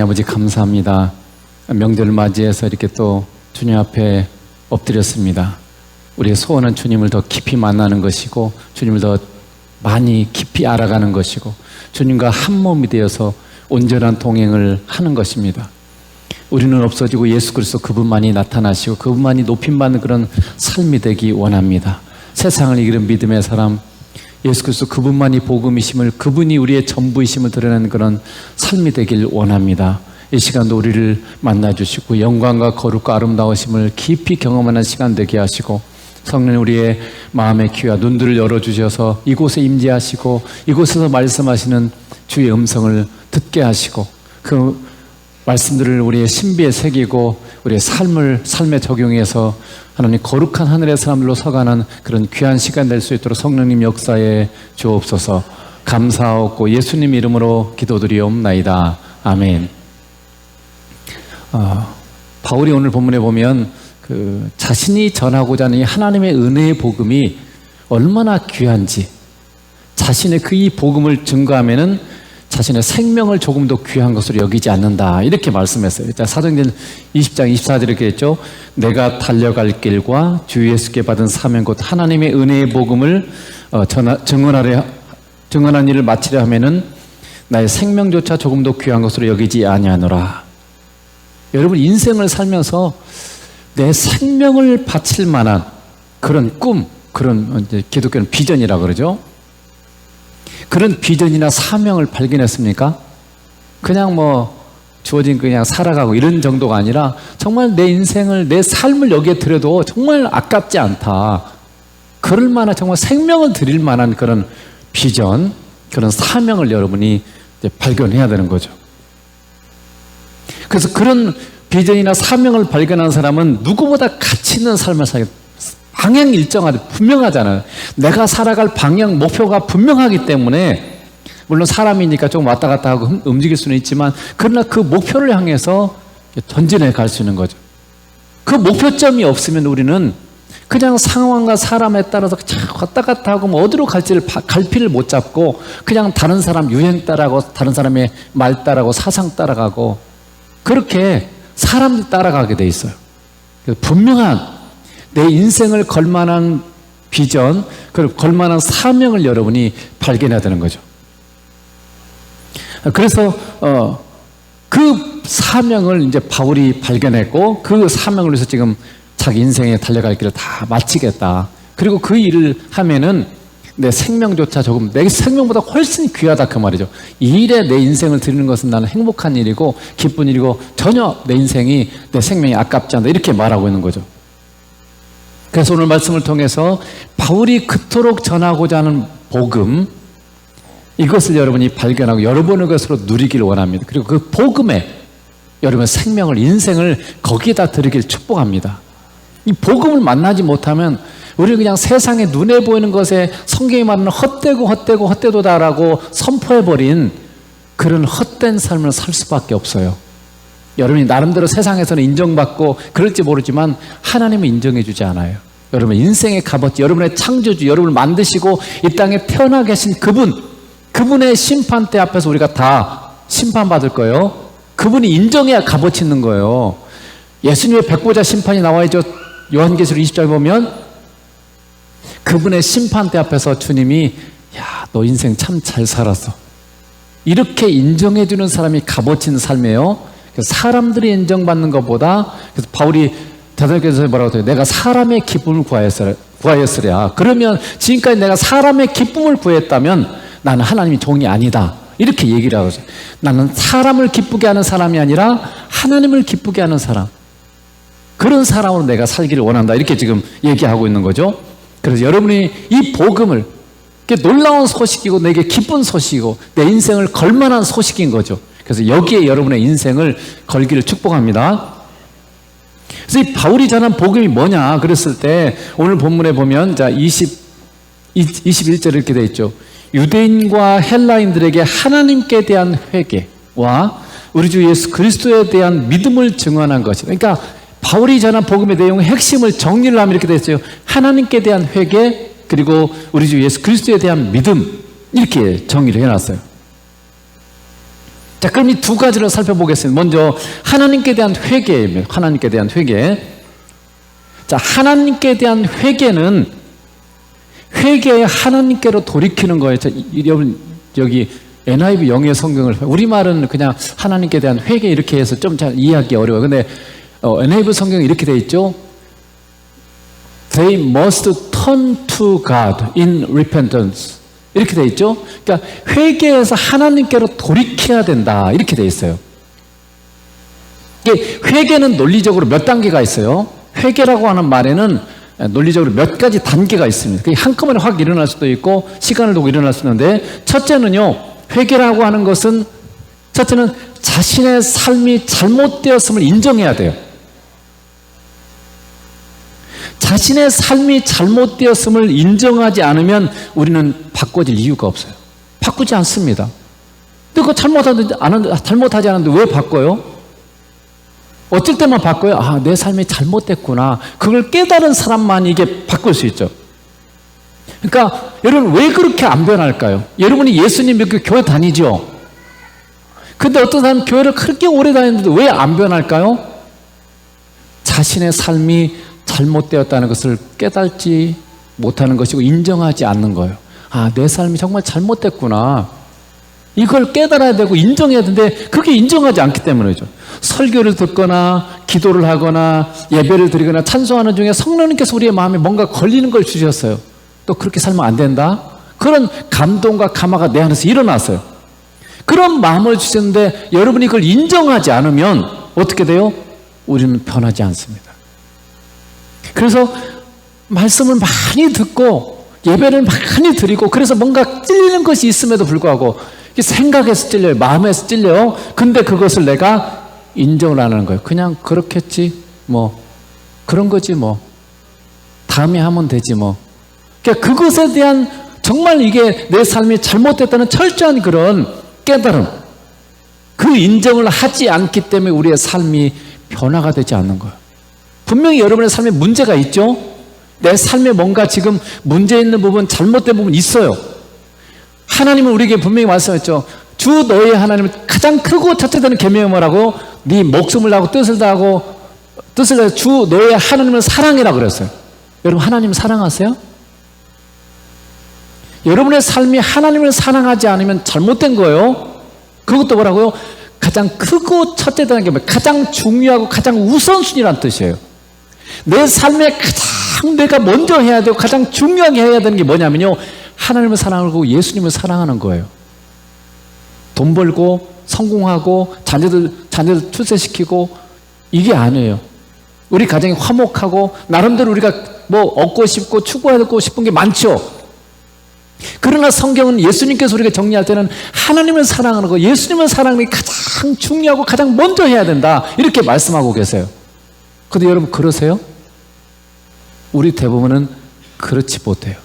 아버지 감사합니다. 명절을 맞이해서 이렇게 또 주님 앞에 엎드렸습니다. 우리의 소원은 주님을 더 깊이 만나는 것이고 주님을 더 많이 깊이 알아가는 것이고 주님과 한 몸이 되어서 온전한 동행을 하는 것입니다. 우리는 없어지고 예수 그리스도 그분만이 나타나시고 그분만이 높임받는 그런 삶이 되기 원합니다. 세상을 이기는 믿음의 사람, 예수 그리스도 그분만이 복음이심을, 그분이 우리의 전부이심을 드러내는 그런 삶이 되길 원합니다. 이 시간도 우리를 만나주시고 영광과 거룩과 아름다우심을 깊이 경험하는 시간 되게 하시고 성령 우리의 마음의 귀와 눈들을 열어주셔서 이곳에 임재하시고 이곳에서 말씀하시는 주의 음성을 듣게 하시고 그 말씀들을 우리의 신비에 새기고 우리의 삶에 적용해서 하나님 거룩한 하늘의 사람들로 서가는 그런 귀한 시간 될 수 있도록 성령님 역사에 주옵소서. 감사하고 예수님 이름으로 기도드리옵나이다. 아멘. 바울이 오늘 본문에 보면 자신이 전하고자 하는 하나님의 은혜의 복음이 얼마나 귀한지, 자신의 이 복음을 증거하면은 자신의 생명을 조금 더 귀한 것으로 여기지 않는다, 이렇게 말씀했어요. 사도행전 20장 24절 이렇게 했죠. 내가 달려갈 길과 주 예수께 받은 사명 곧 하나님의 은혜의 복음을 증언한 일을 마치려 하면은 나의 생명조차 조금 더 귀한 것으로 여기지 아니하노라. 여러분, 인생을 살면서 내 생명을 바칠 만한 그런 꿈, 그런 이제 기독교는 비전이라고 그러죠. 그런 비전이나 사명을 발견했습니까? 그냥 주어진 그냥 살아가고 이런 정도가 아니라 정말 내 인생을, 내 삶을 여기에 들여도 정말 아깝지 않다, 그럴 만한, 정말 생명을 드릴 만한 그런 비전, 그런 사명을 여러분이 이제 발견해야 되는 거죠. 그래서 그런 비전이나 사명을 발견한 사람은 누구보다 가치 있는 삶을 살게, 방향 일정하게 분명하잖아요. 내가 살아갈 방향, 목표가 분명하기 때문에, 물론 사람이니까 좀 왔다 갔다 하고 움직일 수는 있지만, 그러나 그 목표를 향해서 전진해 갈 수 있는 거죠. 그 목표점이 없으면 우리는 그냥 상황과 사람에 따라서 왔다 갔다 하고 어디로 갈지를 갈피를 못 잡고 그냥 다른 사람 유행 따라가고 다른 사람의 말 따라가고 사상 따라가고 그렇게 사람들 따라가게 돼 있어요. 분명한 내 인생을 걸만한 비전, 그리고 걸만한 사명을 여러분이 발견해야 되는 거죠. 그래서 그 사명을 이제 바울이 발견했고 그 사명을 위해서 지금 자기 인생에 달려갈 길을 다 마치겠다. 그리고 그 일을 하면은 내 생명조차 조금, 내 생명보다 훨씬 귀하다, 그 말이죠. 이 일에 내 인생을 드리는 것은 나는 행복한 일이고 기쁜 일이고 전혀 내 인생이, 내 생명이 아깝지 않다, 이렇게 말하고 있는 거죠. 그래서 오늘 말씀을 통해서 바울이 그토록 전하고자 하는 복음, 이것을 여러분이 발견하고 여러분의 것으로 누리기를 원합니다. 그리고 그 복음에 여러분의 생명을, 인생을 거기에다 드리길 축복합니다. 이 복음을 만나지 못하면 우리는 그냥 세상에 눈에 보이는 것에 성경이 말하는 헛되도다라고 선포해버린 그런 헛된 삶을 살 수밖에 없어요. 여러분이 나름대로 세상에서는 인정받고 그럴지 모르지만 하나님은 인정해주지 않아요. 여러분 인생의 값어치, 여러분의 창조주, 여러분을 만드시고 이 땅에 태어나 계신 그분의 심판대 앞에서 우리가 다 심판받을 거예요. 그분이 인정해야 값어치 있는 거예요. 예수님의 백보자 심판이 나와있죠. 요한계시록 20장에 보면 그분의 심판대 앞에서 주님이, 야, 너 인생 참 잘 살았어, 이렇게 인정해주는 사람이 값어치 있는 삶이에요. 사람들이 인정받는 것보다, 그래서 바울이 데살로니가서에 뭐라고 해요? 내가 사람의 기쁨을 구하였으랴. 그러면 지금까지 내가 사람의 기쁨을 구했다면 나는 하나님의 종이 아니다, 이렇게 얘기를 하고 있어요. 나는 사람을 기쁘게 하는 사람이 아니라 하나님을 기쁘게 하는 사람, 그런 사람으로 내가 살기를 원한다, 이렇게 지금 얘기하고 있는 거죠. 그래서 여러분이 이 복음을, 놀라운 소식이고 내게 기쁜 소식이고 내 인생을 걸만한 소식인 거죠. 그래서 여기에 여러분의 인생을 걸기를 축복합니다. 그래서 이 바울이 전한 복음이 뭐냐 그랬을 때 오늘 본문에 보면 21절 이렇게 되어 있죠. 유대인과 헬라인들에게 하나님께 대한 회개와 우리 주 예수 그리스도에 대한 믿음을 증언한 것이다. 그러니까 바울이 전한 복음의 내용의 핵심을 정리를 하면 이렇게 되어 있어요. 하나님께 대한 회개, 그리고 우리 주 예수 그리스도에 대한 믿음, 이렇게 정리를 해놨어요. 자, 그럼 이 두 가지를 살펴보겠습니다. 먼저 하나님께 대한 회개입니다. 하나님께 대한 회개. 자, 하나님께 대한 회개는 회개에 하나님께로 돌이키는 거예요. 자, 여러분 여기 NIV 영의 성경을 우리말은 그냥 하나님께 대한 회개 이렇게 해서 좀 잘 이해하기 어려워요. 근데 NIV 성경이 이렇게 돼 있죠. They must turn to God in repentance. 이렇게 돼 있죠. 그러니까 회개해서 하나님께로 돌이켜야 된다. 이렇게 돼 있어요. 이게 회개는 논리적으로 몇 단계가 있어요. 회개라고 하는 말에는 논리적으로 몇 가지 단계가 있습니다. 그게 한꺼번에 확 일어날 수도 있고 시간을 두고 일어날 수 있는데, 첫째는요, 회개라고 하는 것은 첫째는 자신의 삶이 잘못되었음을 인정해야 돼요. 자신의 삶이 잘못되었음을 인정하지 않으면 우리는 바꿔질 이유가 없어요. 바꾸지 않습니다. 근데 그거 잘못하지 않았는데 왜 바꿔요? 어쩔 때만 바꿔요. 아, 내 삶이 잘못됐구나. 그걸 깨달은 사람만 이게 바꿀 수 있죠. 그러니까 여러분 왜 그렇게 안 변할까요? 여러분이 예수님 믿고 교회 다니죠? 근데 어떤 사람은 교회를 그렇게 오래 다녔는데 왜 안 변할까요? 자신의 삶이 잘못되었다는 것을 깨닫지 못하는 것이고 인정하지 않는 거예요. 아, 내 삶이 정말 잘못됐구나. 이걸 깨달아야 되고 인정해야 되는데 그게 인정하지 않기 때문이죠. 설교를 듣거나 기도를 하거나 예배를 드리거나 찬송하는 중에 성령님께서 우리의 마음에 뭔가 걸리는 걸 주셨어요. 또 그렇게 살면 안 된다. 그런 감동과 감화가 내 안에서 일어났어요. 그런 마음을 주셨는데 여러분이 그걸 인정하지 않으면 어떻게 돼요? 우리는 변하지 않습니다. 그래서 말씀을 많이 듣고 예배를 많이 드리고 그래서 뭔가 찔리는 것이 있음에도 불구하고 생각에서 찔려요. 마음에서 찔려요. 근데 그것을 내가 인정을 안 하는 거예요. 그냥 그렇겠지 뭐 그런 거지 뭐 다음에 하면 되지 뭐. 그러니까 그것에 대한 정말 이게 내 삶이 잘못됐다는 철저한 그런 깨달음, 그 인정을 하지 않기 때문에 우리의 삶이 변화가 되지 않는 거예요. 분명히 여러분의 삶에 문제가 있죠. 내 삶에 뭔가 지금 문제 있는 부분, 잘못된 부분 있어요. 하나님은 우리에게 분명히 말씀했죠. 주 너의 하나님은 가장 크고 첫째되는 계명이 뭐라고? 네 목숨을 다하고 뜻을 다하고 주 너의 하나님을 사랑해라 그랬어요. 여러분 하나님 사랑하세요? 여러분의 삶이 하나님을 사랑하지 않으면 잘못된 거예요. 그것도 뭐라고요? 가장 크고 첫째되는 게 가장 중요하고 가장 우선순위란 뜻이에요. 내 삶에 가장 내가 먼저 해야 되고 가장 중요하게 해야 되는 게 뭐냐면요, 하나님을 사랑하고 예수님을 사랑하는 거예요. 돈 벌고 성공하고 자녀들 출세시키고 이게 아니에요. 우리 가정이 화목하고 나름대로 우리가 뭐 얻고 싶고 추구하고 싶은 게 많죠. 그러나 성경은 예수님께서 우리가 정리할 때는 하나님을 사랑하는 거, 예수님을 사랑하는 게 가장 중요하고 가장 먼저 해야 된다 이렇게 말씀하고 계세요. 근데 여러분 그러세요? 우리 대부분은 그렇지 못해요.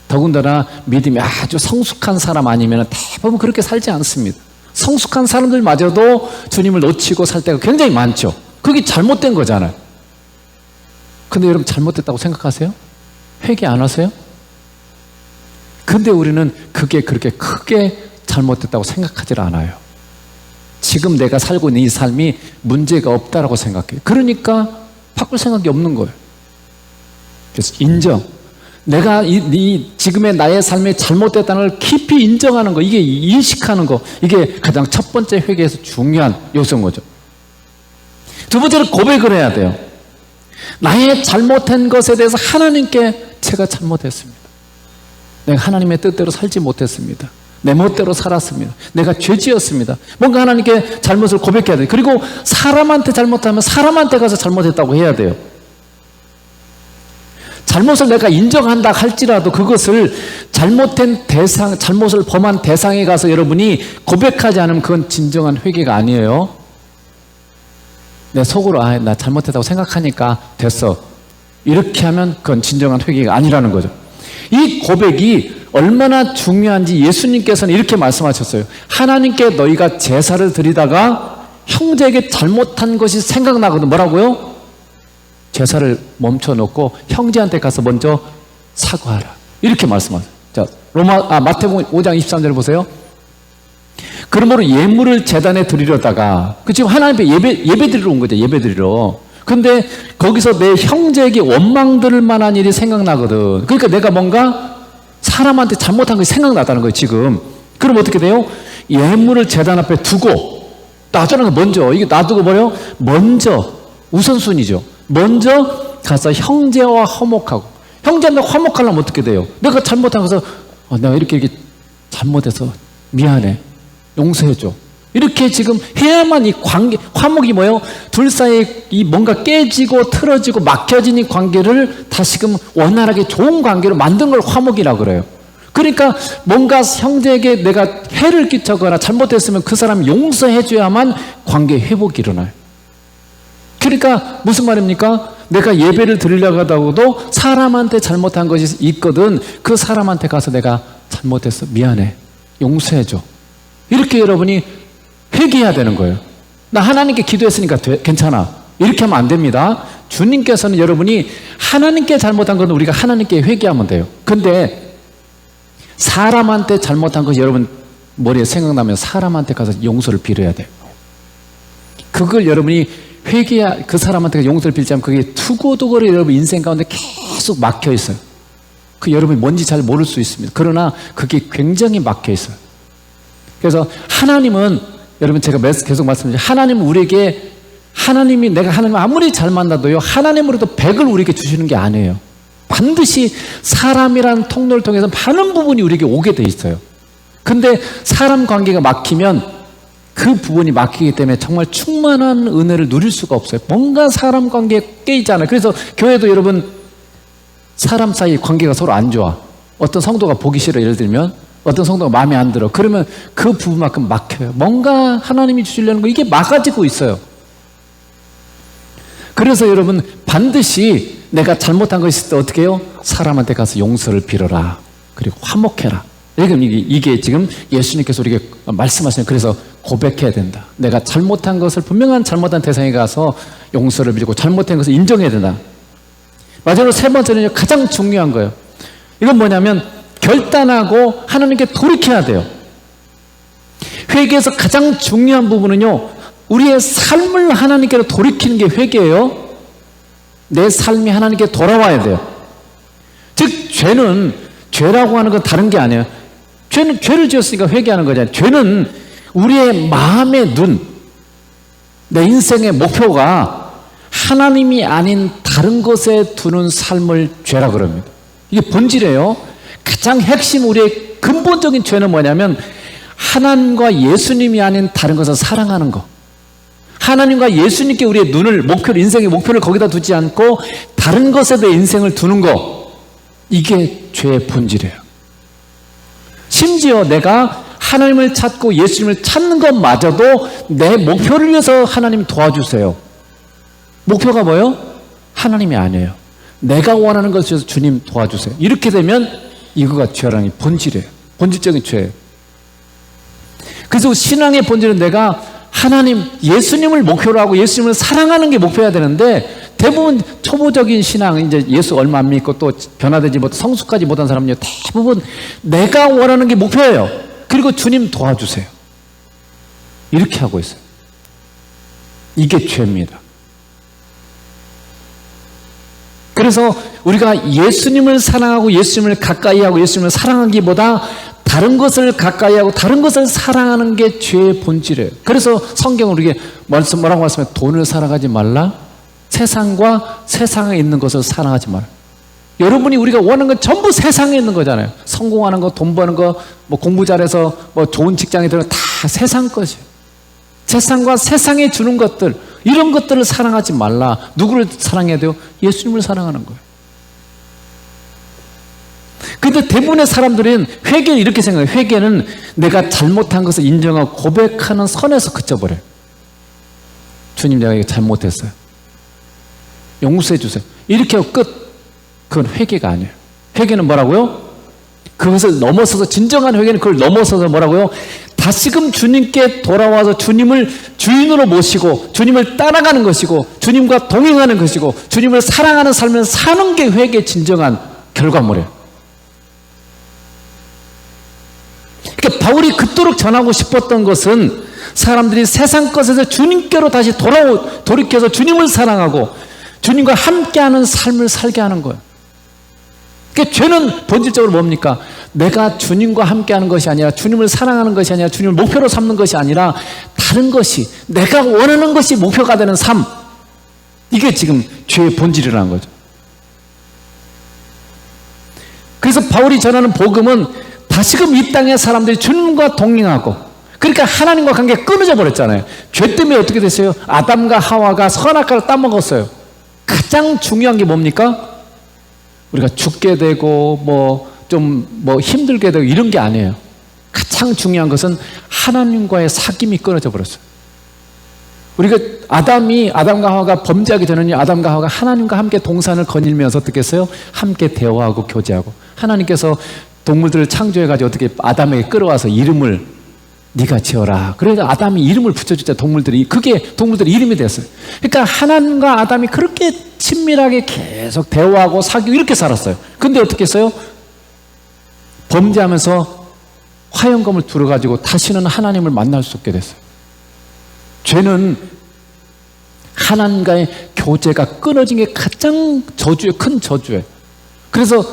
더군다나 믿음이 아주 성숙한 사람 아니면 대부분 그렇게 살지 않습니다. 성숙한 사람들마저도 주님을 놓치고 살 때가 굉장히 많죠. 그게 잘못된 거잖아요. 근데 여러분 잘못됐다고 생각하세요? 회개 안 하세요? 근데 우리는 그게 그렇게 크게 잘못됐다고 생각하지 않아요. 지금 내가 살고 있는 이 삶이 문제가 없다라고 생각해요. 그러니까 바꿀 생각이 없는 거예요. 그래서 인정. 내가 지금의 나의 삶이 잘못됐다는 걸 깊이 인정하는 거, 이게 인식하는 거, 이게 가장 첫 번째 회개에서 중요한 요소인 거죠. 두 번째로 고백을 해야 돼요. 나의 잘못한 것에 대해서 하나님께 제가 잘못했습니다. 내가 하나님의 뜻대로 살지 못했습니다. 내 멋대로 살았습니다. 내가 죄지었습니다. 뭔가 하나님께 잘못을 고백해야 돼요. 그리고 사람한테 잘못하면 사람한테 가서 잘못했다고 해야 돼요. 잘못을 내가 인정한다 할지라도 그것을 잘못된 대상, 잘못을 범한 대상에 가서 여러분이 고백하지 않으면 그건 진정한 회개가 아니에요. 내 속으로 나 잘못했다고 생각하니까 됐어. 이렇게 하면 그건 진정한 회개가 아니라는 거죠. 이 고백이 얼마나 중요한지 예수님께서는 이렇게 말씀하셨어요. 하나님께 너희가 제사를 드리다가 형제에게 잘못한 것이 생각나거든. 뭐라고요? 제사를 멈춰놓고 형제한테 가서 먼저 사과하라. 이렇게 말씀하세요. 자, 마태복음 5장 23절 보세요. 그러므로 예물을 제단에 드리려다가 그 지금 하나님 앞에 예배 드리러 온 거죠. 예배 드리러. 근데 거기서 내 형제에게 원망 들을 만한 일이 생각나거든. 그러니까 내가 뭔가 사람한테 잘못한 것이 생각나다는 거예요, 지금. 그럼 어떻게 돼요? 예물을 제단 앞에 두고 놔두는 거 먼저, 이게 놔두고 뭐래요? 먼저 우선순위죠. 먼저 가서 형제와 화목하고, 형제한테 화목하려면 어떻게 돼요? 내가 잘못한 것을 내가 이렇게 잘못해서 미안해, 용서해줘, 이렇게 지금 해야만 이 관계, 화목이 뭐예요? 둘 사이에 이 뭔가 깨지고 틀어지고 막혀진 이 관계를 다시금 원활하게 좋은 관계로 만든 걸 화목이라고 그래요. 그러니까 뭔가 형제에게 내가 해를 끼쳤거나 잘못했으면 그 사람 용서해줘야만 관계 회복이 일어나요. 그러니까 무슨 말입니까? 내가 예배를 드리려고 하다가도 사람한테 잘못한 것이 있거든. 그 사람한테 가서 내가 잘못했어, 미안해, 용서해줘, 이렇게 여러분이 회개해야 되는 거예요. 나 하나님께 기도했으니까 괜찮아, 이렇게 하면 안 됩니다. 주님께서는 여러분이 하나님께 잘못한 건 우리가 하나님께 회개하면 돼요. 근데 사람한테 잘못한 것이 여러분 머리에 생각나면 사람한테 가서 용서를 빌어야 돼요. 그걸 여러분이 그 사람한테 용서를 빌지 않으면 그게 투고두고로 여러분 인생 가운데 계속 막혀 있어요. 그 여러분이 뭔지 잘 모를 수 있습니다. 그러나 그게 굉장히 막혀 있어요. 그래서 하나님은, 여러분 제가 계속 말씀드리죠. 하나님은 우리에게, 하나님이, 내가 하나님을 아무리 잘 만나도요, 하나님으로도 100을 우리에게 주시는 게 아니에요. 반드시 사람이라는 통로를 통해서 많은 부분이 우리에게 오게 돼 있어요. 근데 사람 관계가 막히면 그 부분이 막히기 때문에 정말 충만한 은혜를 누릴 수가 없어요. 뭔가 사람 관계에 깨있잖아요. 그래서 교회도 여러분 사람 사이 관계가 서로 안 좋아. 어떤 성도가 보기 싫어, 예를 들면 어떤 성도가 마음에 안 들어. 그러면 그 부분만큼 막혀요. 뭔가 하나님이 주시려는 거 이게 막아지고 있어요. 그래서 여러분 반드시 내가 잘못한 거 있을 때 어떻게 해요? 사람한테 가서 용서를 빌어라. 그리고 화목해라. 이게 지금 예수님께서 우리에게 말씀하시는, 그래서 고백해야 된다. 내가 잘못한 것을 분명한 잘못한 대상에 가서 용서를 빌고 잘못한 것을 인정해야 된다. 마지막으로 세 번째는 가장 중요한 거예요. 이건 뭐냐면 결단하고 하나님께 돌이켜야 돼요. 회개에서 가장 중요한 부분은요, 우리의 삶을 하나님께로 돌이키는 게 회개예요. 내 삶이 하나님께 돌아와야 돼요. 즉 죄는, 죄라고 하는 건 다른 게 아니에요. 죄는 죄를 지었으니까 회개하는 거잖아요. 죄는 우리의 마음의 눈, 내 인생의 목표가 하나님이 아닌 다른 것에 두는 삶을 죄라 그럽니다. 이게 본질이에요. 가장 핵심, 우리의 근본적인 죄는 뭐냐면 하나님과 예수님이 아닌 다른 것을 사랑하는 것. 하나님과 예수님께 우리의 눈을, 목표를, 인생의 목표를 거기다 두지 않고 다른 것에 대해 인생을 두는 것. 이게 죄의 본질이에요. 심지어 내가 하나님을 찾고 예수님을 찾는 것마저도 내 목표를 위해서 하나님 도와주세요. 목표가 뭐예요? 하나님이 아니에요. 내가 원하는 것을 위해서 주님 도와주세요. 이렇게 되면 이거가 죄라는 본질이에요. 본질적인 죄예요. 그래서 신앙의 본질은 내가 하나님, 예수님을 목표로 하고 예수님을 사랑하는 게 목표여야 되는데, 대부분 초보적인 신앙, 이제 예수 얼마 안 믿고 또 변화되지 못해 성숙하지 못한 사람은요, 대부분 내가 원하는 게 목표예요. 그리고 주님 도와주세요. 이렇게 하고 있어요. 이게 죄입니다. 그래서 우리가 예수님을 사랑하고 예수님을 가까이 하고 예수님을 사랑하기보다 다른 것을 가까이 하고 다른 것을 사랑하는 게 죄의 본질이에요. 그래서 성경은 우리에게 뭐라고 말씀해요? 돈을 사랑하지 말라. 세상과 세상에 있는 것을 사랑하지 말라. 여러분이 우리가 원하는 건 전부 세상에 있는 거잖아요. 성공하는 거, 돈 버는 거, 뭐 공부 잘해서 뭐 좋은 직장에 들어가, 다 세상 것이에요. 세상과 세상에 주는 것들, 이런 것들을 사랑하지 말라. 누구를 사랑해야 돼요? 예수님을 사랑하는 거예요. 근데 대부분의 사람들은 회개를 이렇게 생각해요. 회개는 내가 잘못한 것을 인정하고 고백하는 선에서 그쳐버려요. 주님, 내가 이거 잘못했어요. 용서해 주세요. 이렇게 하고 끝. 그건 회개가 아니에요. 회개는 뭐라고요? 그것을 넘어서서, 진정한 회개는 그걸 넘어서서 뭐라고요? 다시금 주님께 돌아와서 주님을 주인으로 모시고 주님을 따라가는 것이고 주님과 동행하는 것이고 주님을 사랑하는 삶을 사는 게 회개의 진정한 결과물이에요. 그러니까 바울이 그토록 전하고 싶었던 것은 사람들이 세상 것에서 주님께로 다시 돌이켜서 주님을 사랑하고 주님과 함께하는 삶을 살게 하는 거예요. 그러니까 죄는 본질적으로 뭡니까? 내가 주님과 함께하는 것이 아니라, 주님을 사랑하는 것이 아니라, 주님을 목표로 삼는 것이 아니라 다른 것이, 내가 원하는 것이 목표가 되는 삶, 이게 지금 죄의 본질이라는 거죠. 그래서 바울이 전하는 복음은 다시금 이 땅의 사람들이 주님과 동행하고, 그러니까 하나님과 관계가 끊어져 버렸잖아요. 죄 때문에 어떻게 됐어요? 아담과 하와가 선악과를 따먹었어요. 가장 중요한 게 뭡니까? 우리가 죽게 되고 좀 힘들게 되고 이런 게 아니에요. 가장 중요한 것은 하나님과의 사귐이 끊어져 버렸어요. 우리가 아담과 하와가 범죄하기 전에는 아담과 하와가 하나님과 함께 동산을 거닐면서 어떻게 했어요? 함께 대화하고 교제하고, 하나님께서 동물들을 창조해가지고 어떻게 아담에게 끌어와서 이름을 네가 지어라. 그래서 아담이 이름을 붙여줬죠. 그게 동물들의 이름이 됐어요. 그러니까 하나님과 아담이 그렇게 친밀하게 계속 대화하고 사귀고 이렇게 살았어요. 근데 어떻게 했어요? 범죄하면서 화영검을 들어가지고 다시는 하나님을 만날 수 없게 됐어요. 죄는 하나님과의 교제가 끊어진 게 가장 큰 저주예요. 그래서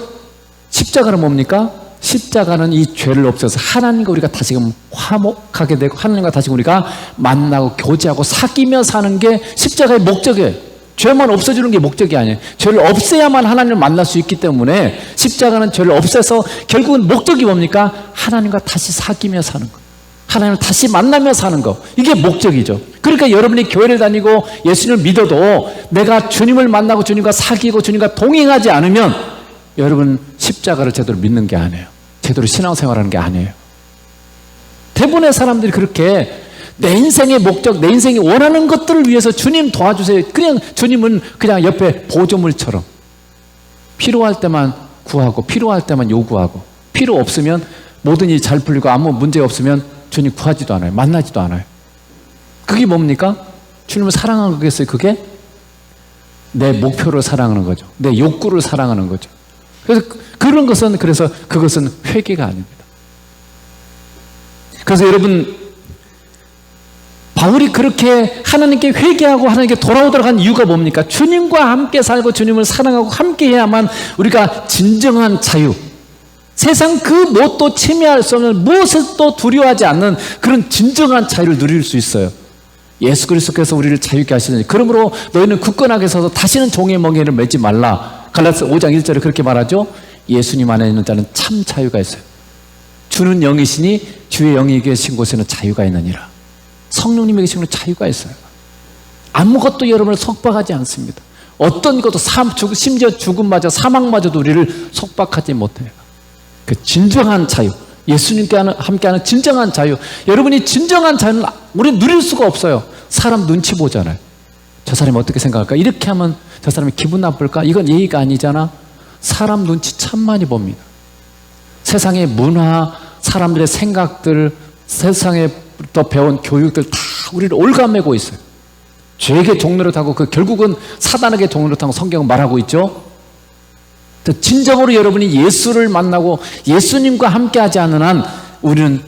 십자가는 뭡니까? 십자가는 이 죄를 없애서 하나님과 우리가 다시금 화목하게 되고, 하나님과 다시금 우리가 만나고 교제하고 사귀며 사는 게 십자가의 목적이에요. 죄만 없애주는 게 목적이 아니에요. 죄를 없애야만 하나님을 만날 수 있기 때문에 십자가는 죄를 없애서 결국은 목적이 뭡니까? 하나님과 다시 사귀며 사는 거, 하나님을 다시 만나며 사는 거, 이게 목적이죠. 그러니까 여러분이 교회를 다니고 예수님을 믿어도 내가 주님을 만나고 주님과 사귀고 주님과 동행하지 않으면 여러분 십자가를 제대로 믿는 게 아니에요. 제대로 신앙생활하는 게 아니에요. 대부분의 사람들이 그렇게 내 인생의 목적, 내 인생이 원하는 것들을 위해서 주님 도와주세요. 그냥 주님은 그냥 옆에 보조물처럼 필요할 때만 구하고 필요할 때만 요구하고, 필요 없으면 모든 일이 잘 풀리고 아무 문제 없으면 주님 구하지도 않아요. 만나지도 않아요. 그게 뭡니까? 주님을 사랑하는 거겠어요? 그게? 내 목표를 사랑하는 거죠. 내 욕구를 사랑하는 거죠. 그래서 그것은 회개가 아닙니다. 그래서 여러분, 바울이 그렇게 하나님께 회개하고 하나님께 돌아오도록 한 이유가 뭡니까? 주님과 함께 살고 주님을 사랑하고 함께 해야만 우리가 진정한 자유, 세상 그 무엇도 침해할 수 없는, 무엇도 두려워하지 않는 그런 진정한 자유를 누릴 수 있어요. 예수 그리스도께서 우리를 자유케 하시더니 그러므로 너희는 굳건하게 서서 다시는 종의 멍에를 매지 말라. 갈라디아서 5장 1절에 그렇게 말하죠. 예수님 안에 있는 자는 참 자유가 있어요. 주는 영이시니 주의 영이 계신 곳에는 자유가 있느니라. 성령님이 계신 곳에 자유가 있어요. 아무것도 여러분을 속박하지 않습니다. 어떤 것도 심지어 죽음마저 사망마저도 우리를 속박하지 못해요. 그 진정한 자유, 예수님과 함께하는 진정한 자유, 여러분이 진정한 자유는 우리 누릴 수가 없어요. 사람 눈치 보잖아요. 저 사람이 어떻게 생각할까? 이렇게 하면 저 사람이 기분 나쁠까? 이건 예의가 아니잖아. 사람 눈치 참 많이 봅니다. 세상의 문화, 사람들의 생각들, 세상에부터 배운 교육들 다 우리를 올가매고 있어요. 죄에게 종노릇하고 결국은 사단에게 종노릇하고 성경은 말하고 있죠. 진정으로 여러분이 예수를 만나고 예수님과 함께하지 않는 한 우리는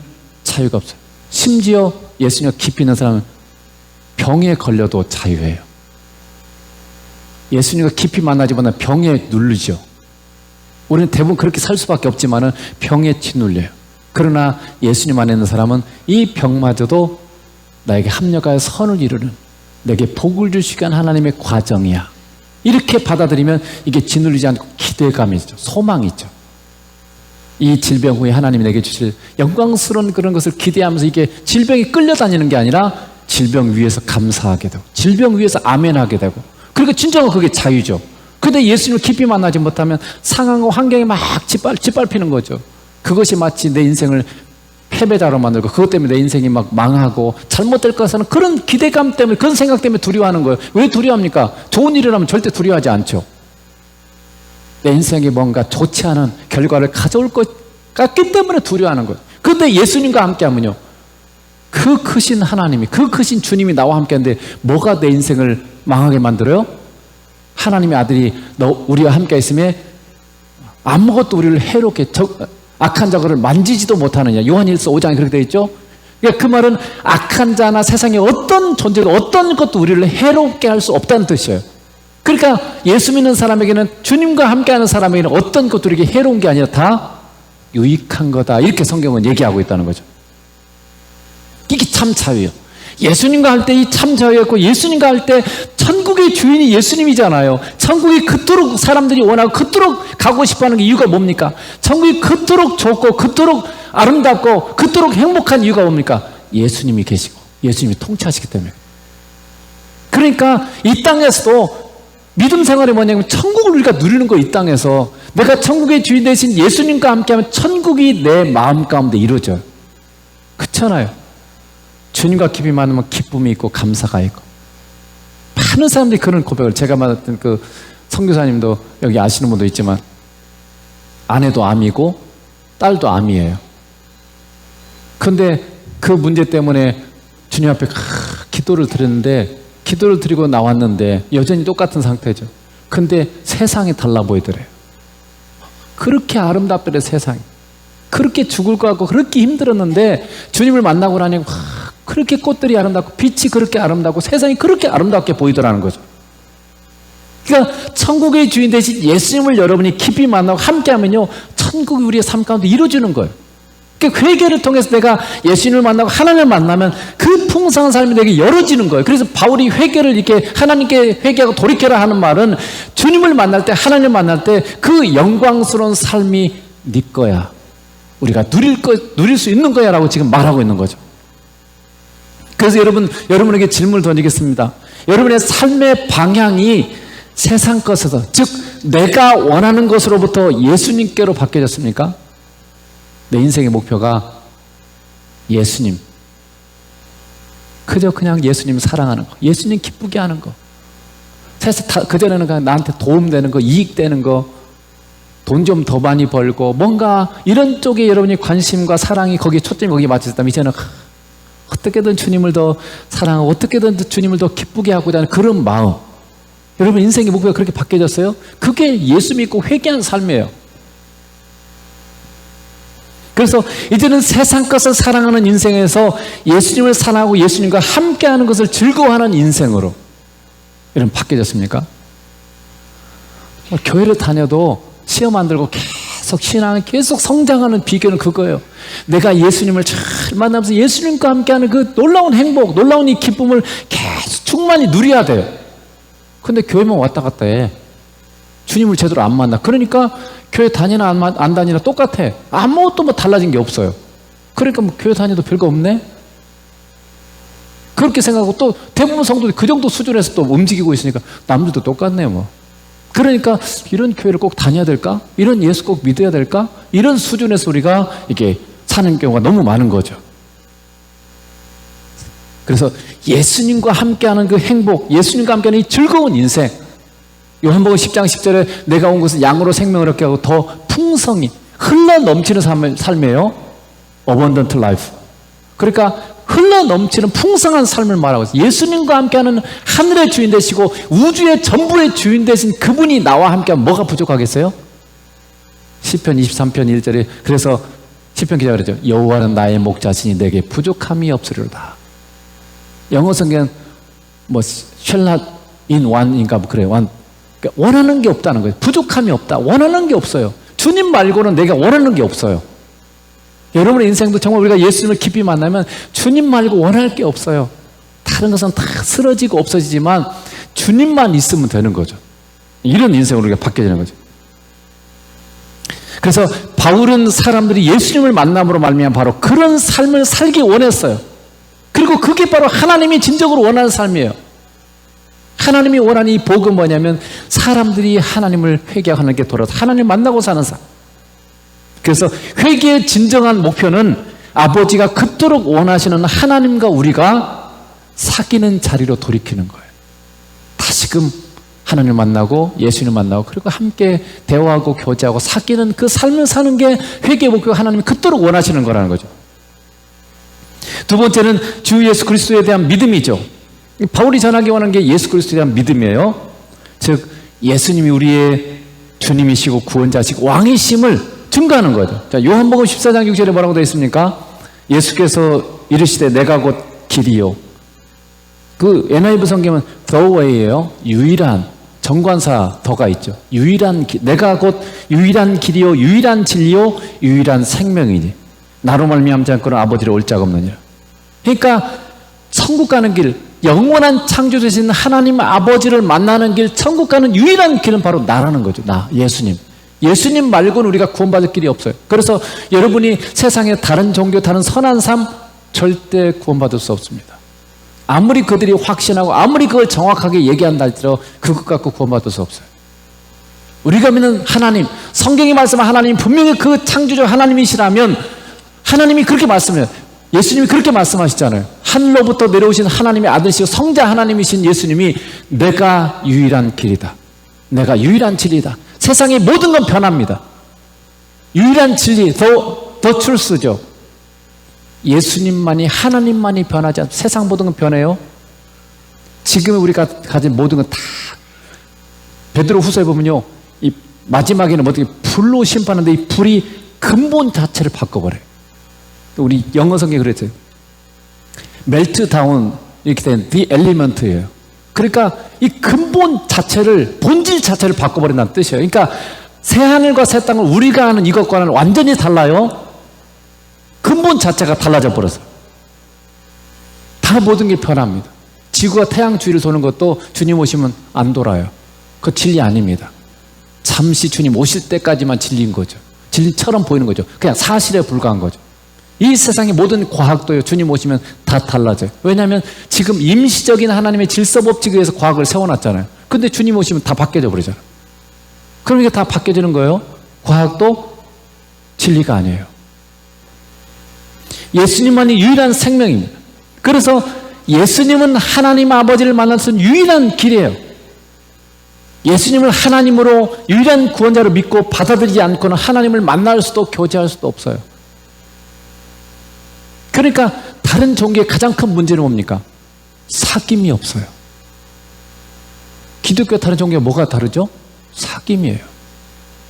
자유가 없어요. 심지어 예수님과 깊이 있는 사람은 병에 걸려도 자유예요. 예수님과 깊이 만나지 못하면 병에 누르죠. 우리는 대부분 그렇게 살 수밖에 없지만 병에 짓눌려요. 그러나 예수님 안에 있는 사람은 이 병마저도 나에게 합력하여 선을 이루는, 내게 복을 주시기 위한 하나님의 과정이야. 이렇게 받아들이면 이게 짓눌리지 않고 기대감이 있죠. 소망이 있죠. 이 질병 후에 하나님이 내게 주실 영광스러운 그런 것을 기대하면서 이게 질병이 끌려다니는 게 아니라 질병 위에서 감사하게 되고 질병 위에서 아멘하게 되고, 그리고 진정한 그게 자유죠. 그런데 예수님을 깊이 만나지 못하면 상황과 환경이 막 짓밟히는 거죠. 그것이 마치 내 인생을 패배자로 만들고 그것 때문에 내 인생이 막 망하고 잘못될 것은 그런 기대감 때문에, 그런 생각 때문에 두려워하는 거예요. 왜 두려워합니까? 좋은 일을 하면 절대 두려워하지 않죠. 내 인생에 뭔가 좋지 않은 결과를 가져올 것 같기 때문에 두려워하는 거예요. 그런데 예수님과 함께하면요, 그 크신 하나님이, 그 크신 주님이 나와 함께하는데 뭐가 내 인생을 망하게 만들어요? 하나님의 아들이 우리와 함께 있음에 아무것도 우리를 해롭게 악한 자를 만지지도 못하느냐. 요한일서 5장에 그렇게 되어 있죠. 그러니까 그 말은 악한 자나 세상의 어떤 존재도 어떤 것도 우리를 해롭게 할 수 없다는 뜻이에요. 그러니까 예수 믿는 사람에게는, 주님과 함께하는 사람에게는 어떤 것도 우리에게 해로운 게 아니라 다 유익한 거다, 이렇게 성경은 얘기하고 있다는 거죠. 이게 참 자유예요. 예수님과 할 때 이 참 자유였고, 예수님과 할 때 천국의 주인이 예수님이잖아요. 천국이 그토록 사람들이 원하고 그토록 가고 싶어하는 이유가 뭡니까? 천국이 그토록 좋고 그토록 아름답고 그토록 행복한 이유가 뭡니까? 예수님이 계시고 예수님이 통치하시기 때문에. 그러니까 이 땅에서도 믿음 생활이 뭐냐면 천국을 우리가 누리는 거. 이 땅에서 내가 천국의 주인 되신 예수님과 함께하면 천국이 내 마음 가운데 이루어져요. 그렇잖아요. 주님과 깊이 만나면 기쁨이 있고 감사가 있고. 많은 사람들이 그런 고백을, 제가 만났던 그 선교사님도 여기 아시는 분도 있지만 아내도 암이고 딸도 암이에요. 그런데 그 문제 때문에 주님 앞에 기도를 드렸는데, 기도를 드리고 나왔는데 여전히 똑같은 상태죠. 근데 세상이 달라 보이더래요. 그렇게 아름답더래 세상이. 그렇게 죽을 것 같고 그렇게 힘들었는데 주님을 만나고 나니 그렇게 꽃들이 아름답고 빛이 그렇게 아름답고 세상이 그렇게 아름답게 보이더라는 거죠. 그러니까 천국의 주인 되신 예수님을 여러분이 깊이 만나고 함께하면요, 천국이 우리의 삶 가운데 이루어지는 거예요. 그러니까 회개를 통해서 내가 예수님을 만나고 하나님을 만나면 그 풍성한 삶이 내게 열어지는 거예요. 그래서 바울이 회개를 이렇게 하나님께 회개하고 돌이켜라 하는 말은, 주님을 만날 때, 하나님을 만날 때 그 영광스러운 삶이 네 거야, 우리가 누릴 수 있는 거야 라고 지금 말하고 있는 거죠. 그래서 여러분에게 질문을 던지겠습니다. 여러분의 삶의 방향이 세상 것에서, 즉 내가 원하는 것으로부터 예수님께로 바뀌어졌습니까? 내 인생의 목표가 예수님, 그냥 예수님 사랑하는 거, 예수님 기쁘게 하는 거. 세상 그전에는 그냥 나한테 도움되는 거, 이익되는 거, 돈 좀 더 많이 벌고 뭔가 이런 쪽에 여러분이 관심과 사랑이 거기에 초점이 거기에 맞춰졌다면, 이제는 어떻게든 주님을 더 사랑하고 어떻게든 주님을 더 기쁘게 하고자 하는 그런 마음. 여러분 인생의 목표가 그렇게 바뀌어졌어요? 그게 예수 믿고 회개한 삶이에요. 그래서 이제는 세상 것을 사랑하는 인생에서 예수님을 사랑하고 예수님과 함께하는 것을 즐거워하는 인생으로 여러분 바뀌어졌습니까? 교회를 다녀도 시험 안 들고 계속 신앙을 계속 성장하는 비결은 그거예요. 내가 예수님을 잘 만나면서 예수님과 함께하는 그 놀라운 행복, 놀라운 이 기쁨을 계속 충만히 누려야 돼요. 근데 교회만 왔다 갔다 해. 주님을 제대로 안 만나. 그러니까 교회 다니나 안 다니나 똑같아. 아무것도 뭐 달라진 게 없어요. 그러니까 뭐 교회 다녀도 별거 없네? 그렇게 생각하고 또 대부분 성도들이 그 정도 수준에서 또 움직이고 있으니까 남들도 똑같네 뭐. 그러니까 이런 교회를 꼭 다녀야 될까? 이런 예수 꼭 믿어야 될까? 이런 수준에서 우리가 이게 사는 경우가 너무 많은 거죠. 그래서 예수님과 함께하는 그 행복, 예수님과 함께하는 이 즐거운 인생, 요한복음 10장 10절에 내가 온 것은 양으로 생명을 얻게 하고 더 풍성히 흘러 넘치는 삶이에요. Abundant life. 그러니까 흘러 넘치는 풍성한 삶을 말하고 있어요. 예수님과 함께하는 하늘의 주인 되시고 우주의 전부의 주인 되신 그분이 나와 함께하면 뭐가 부족하겠어요? 시편 23편 1절에 그래서 시편 기자가 그러죠. 여호와는 나의 목자시니 내게 부족함이 없으리로다. 영어 성경은 뭐 shall not in one인가 뭐 그래요. one. 그러니까 원하는 게 없다는 거예요. 부족함이 없다. 원하는 게 없어요. 주님 말고는 내가 원하는 게 없어요. 여러분의 인생도 정말 우리가 예수님을 깊이 만나면 주님 말고 원할 게 없어요. 다른 것은 다 쓰러지고 없어지지만 주님만 있으면 되는 거죠. 이런 인생으로 우리가 바뀌어지는 거죠. 그래서 바울은 사람들이 예수님을 만남으로 말미암아 바로 그런 삶을 살기 원했어요. 그리고 그게 바로 하나님이 진정으로 원하는 삶이에요. 하나님이 원하는 이 복은 뭐냐면 사람들이 하나님을 회개하고 하나님께 돌아서 하나님을 만나고 사는 삶. 그래서 회개의 진정한 목표는 아버지가 그토록 원하시는 하나님과 우리가 사귀는 자리로 돌이키는 거예요. 다시금 하나님을 만나고 예수님을 만나고 그리고 함께 대화하고 교제하고 사귀는 그 삶을 사는 게 회개의 목표가 하나님이 그토록 원하시는 거라는 거죠. 두 번째는 주 예수 그리스도에 대한 믿음이죠. 바울이 전하기 원하는 게 예수 그리스도에 대한 믿음이에요. 즉 예수님이 우리의 주님이시고 구원자시고 왕이심을 증거하는 거죠. 자, 요한복음 14장 6절에 뭐라고 되어 있습니까? 예수께서 이르시되 내가 곧 길이요. 그 NIV 성경은 the way예요. 유일한, 정관사 더가 있죠. 유일한 내가 곧 유일한 길이요, 유일한 진리요, 유일한 생명이니 나로 말미암지 않고는 아버지를 올 자가 없느니라. 그러니까 천국 가는 길, 영원한 창조주신 하나님 아버지를 만나는 길, 천국 가는 유일한 길은 바로 나라는 거죠. 나, 예수님. 예수님 말고는 우리가 구원받을 길이 없어요. 그래서 여러분이 세상의 다른 종교, 다른 선한 삶 절대 구원받을 수 없습니다. 아무리 그들이 확신하고 아무리 그걸 정확하게 얘기한다 할지라도 그것 갖고 구원받을 수 없어요. 우리가 믿는 하나님, 성경이 말씀한 하나님, 분명히 그 창조주 하나님이시라면 하나님이 그렇게 말씀해요. 예수님이 그렇게 말씀하시잖아요. 하늘로부터 내려오신 하나님의 아들이시고 성자 하나님이신 예수님이 내가 유일한 길이다. 내가 유일한 진리다. 세상의 모든 건 변합니다. 유일한 진리, 더 truth죠. 예수님만이, 하나님만이 변하지 않습니다. 세상 모든 건 변해요. 지금 우리가 가진 모든 건 다 베드로 후서에 보면요, 이 마지막에는 어떻게 불로 심판하는데 이 불이 근본 자체를 바꿔버려요. 우리 영어 성경에 그랬어요. 멜트 다운 이렇게 된 the element예요. 그러니까 이 근본 자체를, 본질 자체를 바꿔버린다는 뜻이에요. 그러니까 새하늘과 새 땅을 우리가 아는 이것과는 완전히 달라요. 근본 자체가 달라져 버렸어요. 다 모든 게 변합니다. 지구가 태양 주위를 도는 것도 주님 오시면 안 돌아요. 그거 진리 아닙니다. 잠시 주님 오실 때까지만 진리인 거죠. 진리처럼 보이는 거죠. 그냥 사실에 불과한 거죠. 이 세상의 모든 과학도요, 주님 오시면 다 달라져요. 왜냐하면 지금 임시적인 하나님의 질서법칙에 의해서 과학을 세워놨잖아요. 근데 주님 오시면 다 바뀌어져 버리잖아요. 그럼 이게 다 바뀌어지는 거예요. 과학도 진리가 아니에요. 예수님만이 유일한 생명입니다. 그래서 예수님은 하나님 아버지를 만날 수 있는 유일한 길이에요. 예수님을 하나님으로 유일한 구원자로 믿고 받아들이지 않고는 하나님을 만날 수도 교제할 수도 없어요. 그러니까 다른 종교의 가장 큰 문제는 뭡니까? 사귐이 없어요. 기독교 다른 종교가 뭐가 다르죠? 사귐이에요.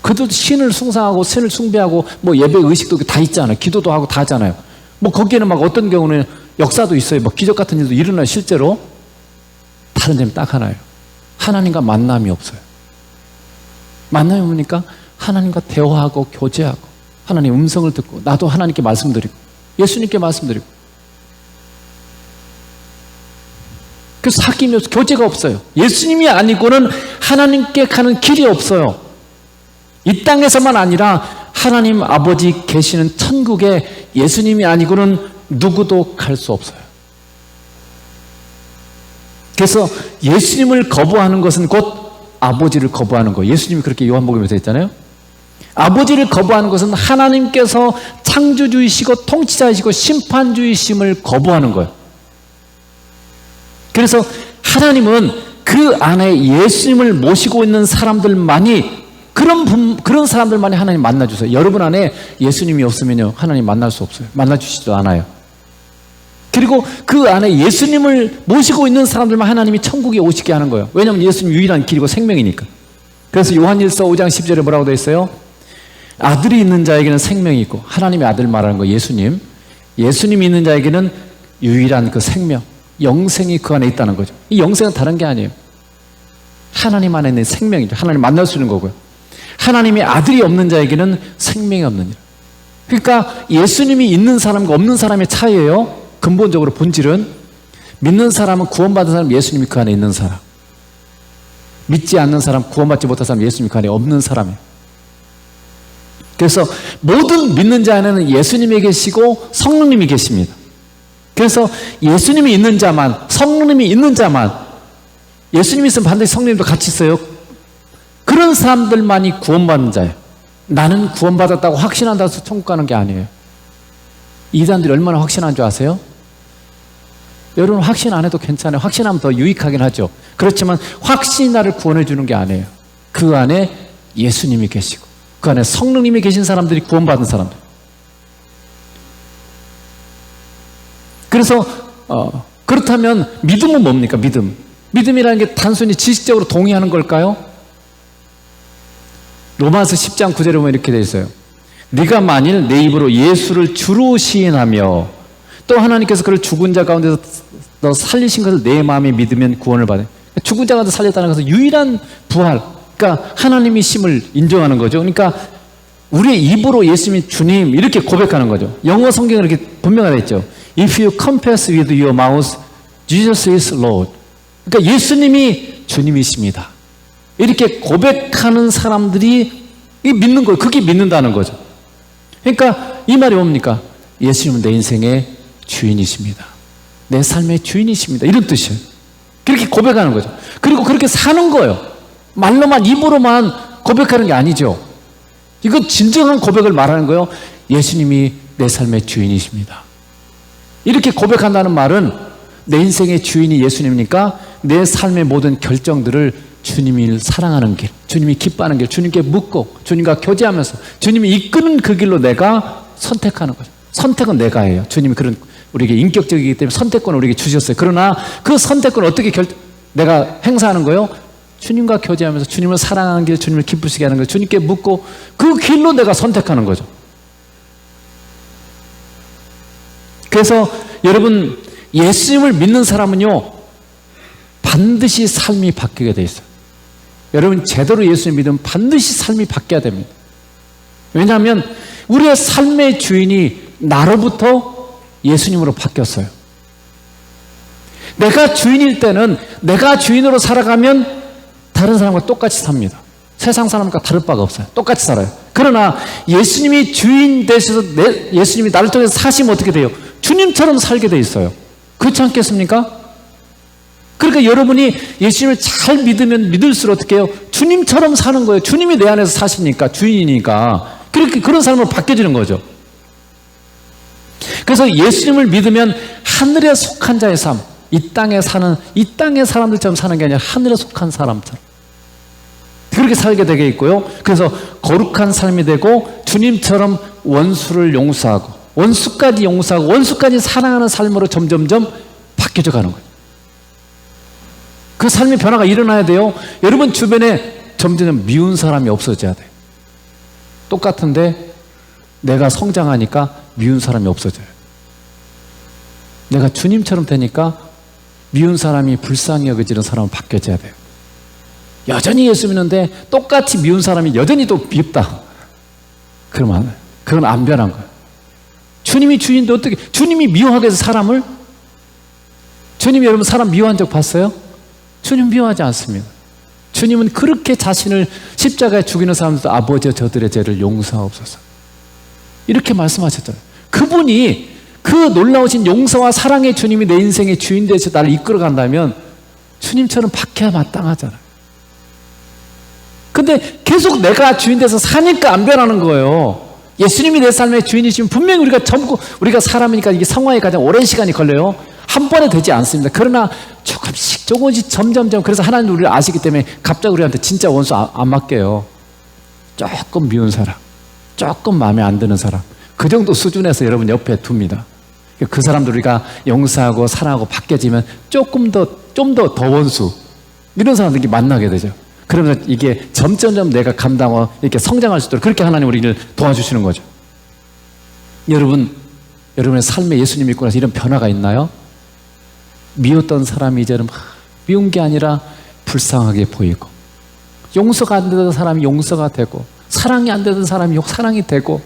그들도 신을 숭상하고 신을 숭배하고 뭐 예배 의식도 다 있잖아요. 기도도 하고 다 하잖아요. 뭐 거기에는 막 어떤 경우는 역사도 있어요. 뭐 기적 같은 일도 일어나요. 실제로. 다른 점이 딱 하나예요. 하나님과 만남이 없어요. 만남이 뭡니까? 하나님과 대화하고 교제하고 하나님 음성을 듣고 나도 하나님께 말씀드리고 예수님께 말씀드리고 그 사귐이 없어요. 교제가 없어요. 예수님이 아니고는 하나님께 가는 길이 없어요. 이 땅에서만 아니라 하나님 아버지 계시는 천국에 예수님이 아니고는 누구도 갈 수 없어요. 그래서 예수님을 거부하는 것은 곧 아버지를 거부하는 거예요. 예수님이 그렇게 요한복음에서 했잖아요. 아버지를 거부하는 것은 하나님께서 창조주이시고 통치자이시고 심판주이심을 거부하는 거예요. 그래서 하나님은 그 안에 예수님을 모시고 있는 사람들만이 그런 사람들만이 하나님 만나주세요. 여러분 안에 예수님이 없으면요 하나님 만날 수 없어요. 만나주시지도 않아요. 그리고 그 안에 예수님을 모시고 있는 사람들만 하나님이 천국에 오시게 하는 거예요. 왜냐하면 예수님 유일한 길이고 생명이니까. 그래서 요한일서 5장 10절에 뭐라고 되어 있어요? 아들이 있는 자에게는 생명이 있고, 하나님의 아들 말하는 거 예수님, 예수님이 있는 자에게는 유일한 그 생명, 영생이 그 안에 있다는 거죠. 이 영생은 다른 게 아니에요. 하나님 안에 있는 생명이죠. 하나님 만날 수 있는 거고요. 하나님의 아들이 없는 자에게는 생명이 없는 일. 그러니까 예수님이 있는 사람과 없는 사람의 차이예요. 근본적으로 본질은 믿는 사람은 구원받은 사람, 예수님이 그 안에 있는 사람. 믿지 않는 사람, 구원받지 못한 사람, 예수님이 그 안에 없는 사람이에요. 그래서 모든 믿는 자 안에는 예수님이 계시고 성령님이 계십니다. 그래서 예수님이 있는 자만, 성령님이 있는 자만, 예수님이 있으면 반드시 성령님도 같이 있어요. 그런 사람들만이 구원받는 자예요. 나는 구원받았다고 확신한다고 해서 천국 가는 게 아니에요. 이단들이 얼마나 확신한 줄 아세요? 여러분 확신 안 해도 괜찮아요. 확신하면 더 유익하긴 하죠. 그렇지만 확신이 나를 구원해 주는 게 아니에요. 그 안에 예수님이 계시고 그 안에 성령님이 계신 사람들이 구원받은 사람들. 그래서 그렇다면 믿음은 뭡니까? 믿음이라는 게 단순히 지식적으로 동의하는 걸까요? 로마서 10장 9절에 보면 이렇게 되어 있어요. 네가 만일 내 입으로 예수를 주로 시인하며 또 하나님께서 그를 죽은 자 가운데서 너 살리신 것을 내 마음에 믿으면 구원을 받아. 죽은 자 가운데 살렸다는 것은 유일한 부활, 그러니까 하나님이 심을 인정하는 거죠. 그러니까 우리의 입으로 예수님이 주님 이렇게 고백하는 거죠. 영어 성경은 이렇게 분명하게 했죠. If you confess with your mouth Jesus is Lord, 그러니까 예수님이 주님이십니다, 이렇게 고백하는 사람들이 믿는 거예요. 그게 믿는다는 거죠. 그러니까 이 말이 뭡니까? 예수님은 내 인생의 주인이십니다, 내 삶의 주인이십니다, 이런 뜻이에요. 그렇게 고백하는 거죠. 그리고 그렇게 사는 거예요. 말로만, 입으로만 고백하는 게 아니죠. 이거 진정한 고백을 말하는 거예요. 예수님이 내 삶의 주인이십니다, 이렇게 고백한다는 말은 내 인생의 주인이 예수님이니까 내 삶의 모든 결정들을 주님을 사랑하는 길, 주님이 기뻐하는 길, 주님께 묻고 주님과 교제하면서 주님이 이끄는 그 길로 내가 선택하는 거죠. 선택은 내가 해요. 주님이 그런 우리에게 인격적이기 때문에 선택권을 우리에게 주셨어요. 그러나 그 선택권을 어떻게 내가 행사하는 거예요? 주님과 교제하면서 주님을 사랑하는 길, 주님을 기쁘시게 하는 길, 주님께 묻고 그 길로 내가 선택하는 거죠. 그래서 여러분, 예수님을 믿는 사람은요 반드시 삶이 바뀌게 돼 있어요. 여러분, 제대로 예수님 믿으면 반드시 삶이 바뀌어야 됩니다. 왜냐하면 우리의 삶의 주인이 나로부터 예수님으로 바뀌었어요. 내가 주인일 때는 내가 주인으로 살아가면 다른 사람과 똑같이 삽니다. 세상 사람과 다를 바가 없어요. 똑같이 살아요. 그러나 예수님이 주인 되셔서 예수님이 나를 통해서 사시면 어떻게 돼요? 주님처럼 살게 돼 있어요. 그렇지 않겠습니까? 그러니까 여러분이 예수님을 잘 믿으면 믿을수록 어떻게 해요? 주님처럼 사는 거예요. 주님이 내 안에서 사시니까, 주인이니까. 그렇게 그런 삶으로 바뀌어지는 거죠. 그래서 예수님을 믿으면 하늘에 속한 자의 삶, 이 땅의 사람들처럼 사는 게 아니라 하늘에 속한 사람처럼 그렇게 살게 되게 있고요. 그래서 거룩한 삶이 되고 주님처럼 원수를 용서하고 원수까지 용서하고 원수까지 사랑하는 삶으로 점점점 바뀌어져 가는 거예요. 그 삶의 변화가 일어나야 돼요. 여러분 주변에 점점 미운 사람이 없어져야 돼요. 똑같은데 내가 성장하니까 미운 사람이 없어져요. 내가 주님처럼 되니까 미운 사람이 불쌍히 여겨지는 사람은 바뀌어져야 돼요. 여전히 예수 믿는데 똑같이 미운 사람이 여전히 또 밉다, 그러면 그건 안 변한 거예요. 주님이 주인인데 어떻게 주님이 미워하게 해서 사람을, 주님이 여러분 사람 미워한 적 봤어요? 주님 미워하지 않습니다. 주님은 그렇게 자신을 십자가에 죽이는 사람들도 아버지여 저들의 죄를 용서하옵소서 이렇게 말씀하셨잖아요. 그분이 그 놀라우신 용서와 사랑의 주님이 내 인생의 주인 되셔서 나를 이끌어 간다면 주님처럼 바뀌어야 마땅하잖아요. 근데 계속 내가 주인 돼서 사니까 안 변하는 거예요. 예수님이 내 삶의 주인이시면 분명히 우리가 사람이니까 이게 성화에 가장 오랜 시간이 걸려요. 한 번에 되지 않습니다. 그러나 조금씩 점점점, 그래서 하나님 우리를 아시기 때문에 갑자기 우리한테 진짜 원수 안 맡겨요. 조금 미운 사람, 조금 마음에 안 드는 사람, 그 정도 수준에서 여러분 옆에 둡니다. 그 사람들 우리가 용서하고 사랑하고 바뀌어지면 좀 더 원수, 이런 사람들이 만나게 되죠. 그러면서 이게 점점점 내가 감당하고 이렇게 성장할 수 있도록 그렇게 하나님 우리를 도와주시는 거죠. 여러분의 삶에 예수님 믿고 나서 이런 변화가 있나요? 미웠던 사람이 이제는 미운 게 아니라 불쌍하게 보이고, 용서가 안 되던 사람이 용서가 되고, 사랑이 안 되던 사람이 사랑이 되고,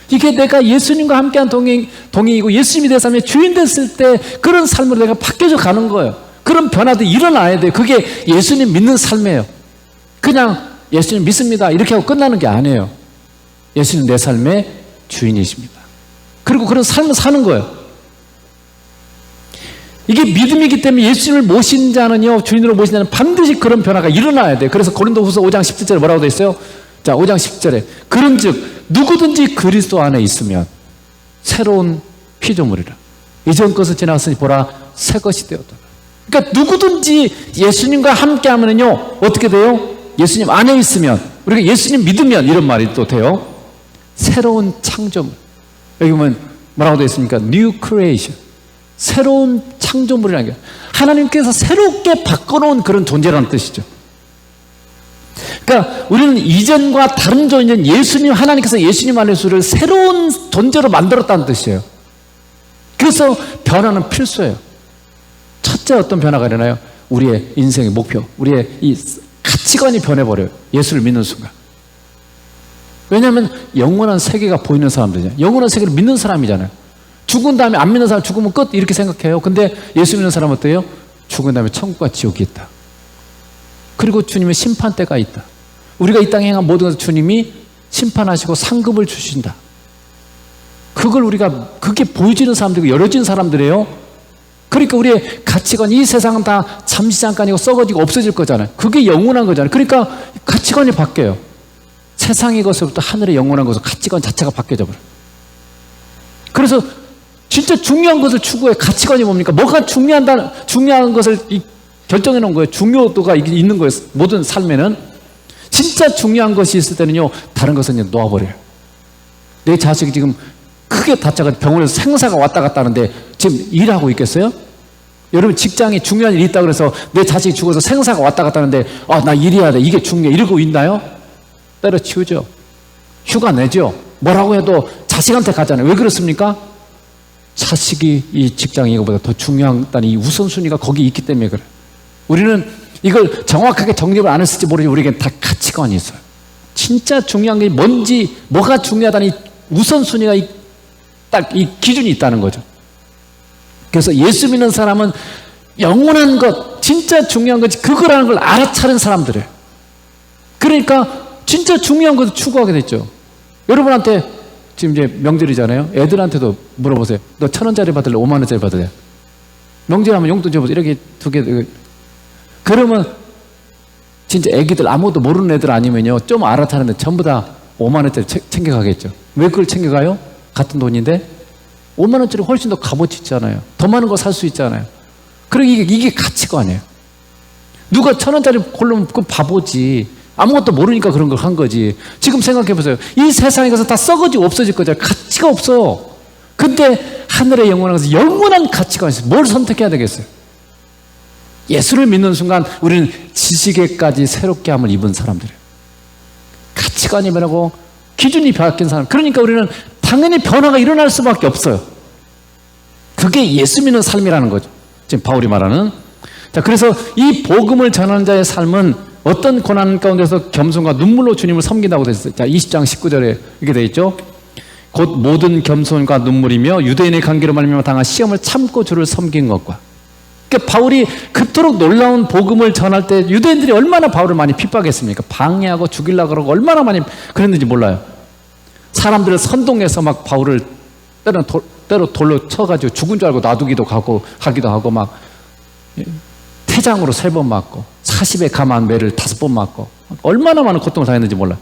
이게 내가 예수님과 함께한 동행이고 예수님이 내 삶의 주인 됐을 때 그런 삶으로 내가 바뀌어져 가는 거예요. 그런 변화도 일어나야 돼요. 그게 예수님 믿는 삶이에요. 그냥 예수님 믿습니다 이렇게 하고 끝나는 게 아니에요. 예수님 내 삶의 주인이십니다. 그리고 그런 삶을 사는 거예요. 이게 믿음이기 때문에 예수님을 모신 자는요, 주인으로 모신 자는 반드시 그런 변화가 일어나야 돼요. 그래서 고린도후서 5장 17절에 뭐라고 되어 있어요? 자, 5장 10절에 그런즉 누구든지 그리스도 안에 있으면 새로운 피조물이라. 이전 것은 지나갔으니 보라 새 것이 되었다. 그러니까 누구든지 예수님과 함께 하면요 어떻게 돼요? 예수님 안에 있으면, 우리가 예수님 믿으면, 이런 말이 또 돼요. 새로운 창조물. 여기 보면 뭐라고 되어 있습니까? New creation. 새로운 창조물이라는 게 하나님께서 새롭게 바꿔놓은 그런 존재라는 뜻이죠. 그러니까 우리는 이전과 다른 존재, 예수님, 하나님께서 예수님 안에서를 새로운 존재로 만들었다는 뜻이에요. 그래서 변화는 필수예요. 첫째 어떤 변화가 일어나요? 우리의 인생의 목표, 우리의 이 가치관이 변해버려요. 예수를 믿는 순간. 왜냐하면 영원한 세계가 보이는 사람들이잖아요. 영원한 세계를 믿는 사람이잖아요. 죽은 다음에 안 믿는 사람 죽으면 끝 이렇게 생각해요. 근데 예수 믿는 사람은 어때요? 죽은 다음에 천국과 지옥이 있다. 그리고 주님의 심판대가 있다. 우리가 이 땅에 행한 모든 것을 주님이 심판하시고 상급을 주신다. 그걸 우리가 그게 보여지는 사람들이고 열어진 사람들이에요. 그러니까 우리의 가치관, 이 세상은 다 잠시 잠깐이고 썩어지고 없어질 거잖아요. 그게 영원한 거잖아요. 그러니까 가치관이 바뀌어요. 세상의 것으로부터 하늘의 영원한 것으로 가치관 자체가 바뀌어져 버려요. 그래서 진짜 중요한 것을 추구해. 가치관이 뭡니까? 뭐가 중요한 것을 결정해 놓은 거예요. 중요도가 있는 거예요. 모든 삶에는. 진짜 중요한 것이 있을 때는요, 다른 것은 이제 놓아버려요. 내 자식이 지금 크게 다쳐가지고 병원에서 생사가 왔다 갔다 하는데 지금 일하고 있겠어요? 여러분 직장에 중요한 일이 있다고 그래서 내 자식이 죽어서 생사가 왔다 갔다 하는데 나 일해야 돼. 이게 중요해. 이러고 있나요? 때려치우죠. 휴가 내죠. 뭐라고 해도 자식한테 가잖아요. 왜 그렇습니까? 자식이 이 직장이 이거보다 더 중요하다는 이 우선순위가 거기 있기 때문에 그래요. 우리는 이걸 정확하게 정립을 안 했을지 모르지만 우리에겐 다 가치관이 있어요. 진짜 중요한 게 뭔지, 뭐가 중요하다는 이 우선순위가 딱 이 기준이 있다는 거죠. 그래서 예수 믿는 사람은 영원한 것, 진짜 중요한 것이 그거라는 걸 알아차린 사람들이에요. 그러니까 진짜 중요한 것을 추구하게 됐죠. 여러분한테 지금 이제 명절이잖아요. 애들한테도 물어보세요. 너 1,000원짜리 받을래? 5만원짜리 받을래? 명절하면 용돈 줘보세요. 이렇게 두 개. 그러면 진짜 애기들 아무것도 모르는 애들 아니면요, 좀 알아차는데 전부 다 5만원짜리 챙겨가겠죠. 왜 그걸 챙겨가요? 같은 돈인데 5만원짜리 훨씬 더 값어치 있잖아요. 더 많은 거 살 수 있잖아요. 그리고 이게 가치관이에요. 누가 1,000원짜리 고르면 그건 바보지. 아무것도 모르니까 그런 걸 한 거지. 지금 생각해 보세요. 이 세상에 가서 다 썩어지고 없어질 거잖아요. 가치가 없어. 근데 하늘의 영원한 것은 영원한 가치가 있어요. 뭘 선택해야 되겠어요? 예수를 믿는 순간 우리는 지식에까지 새롭게 함을 입은 사람들이에요. 가치관이 변하고 기준이 바뀐 사람. 그러니까 우리는 당연히 변화가 일어날 수밖에 없어요. 그게 예수 믿는 삶이라는 거죠. 지금 바울이 말하는. 자, 그래서 이 복음을 전하는 자의 삶은 어떤 고난 가운데서 겸손과 눈물로 주님을 섬긴다고 되어 있어요. 자, 20장 19절에 이렇게 되어 있죠. 곧 모든 겸손과 눈물이며 유대인의 관계로 말미암아 당한 시험을 참고 주를 섬긴 것과. 그러니까 바울이 그토록 놀라운 복음을 전할 때 유대인들이 얼마나 바울을 많이 핍박했습니까? 방해하고 죽이려고 그러고 얼마나 많이 그랬는지 몰라요. 사람들을 선동해서 막 바울을 때로 돌로 쳐가지고 죽은 줄 알고 놔두기도 하기도 하고 막 태장으로 3번 맞고 40에 감한 매를 5번 맞고 얼마나 많은 고통을 당했는지 몰라요.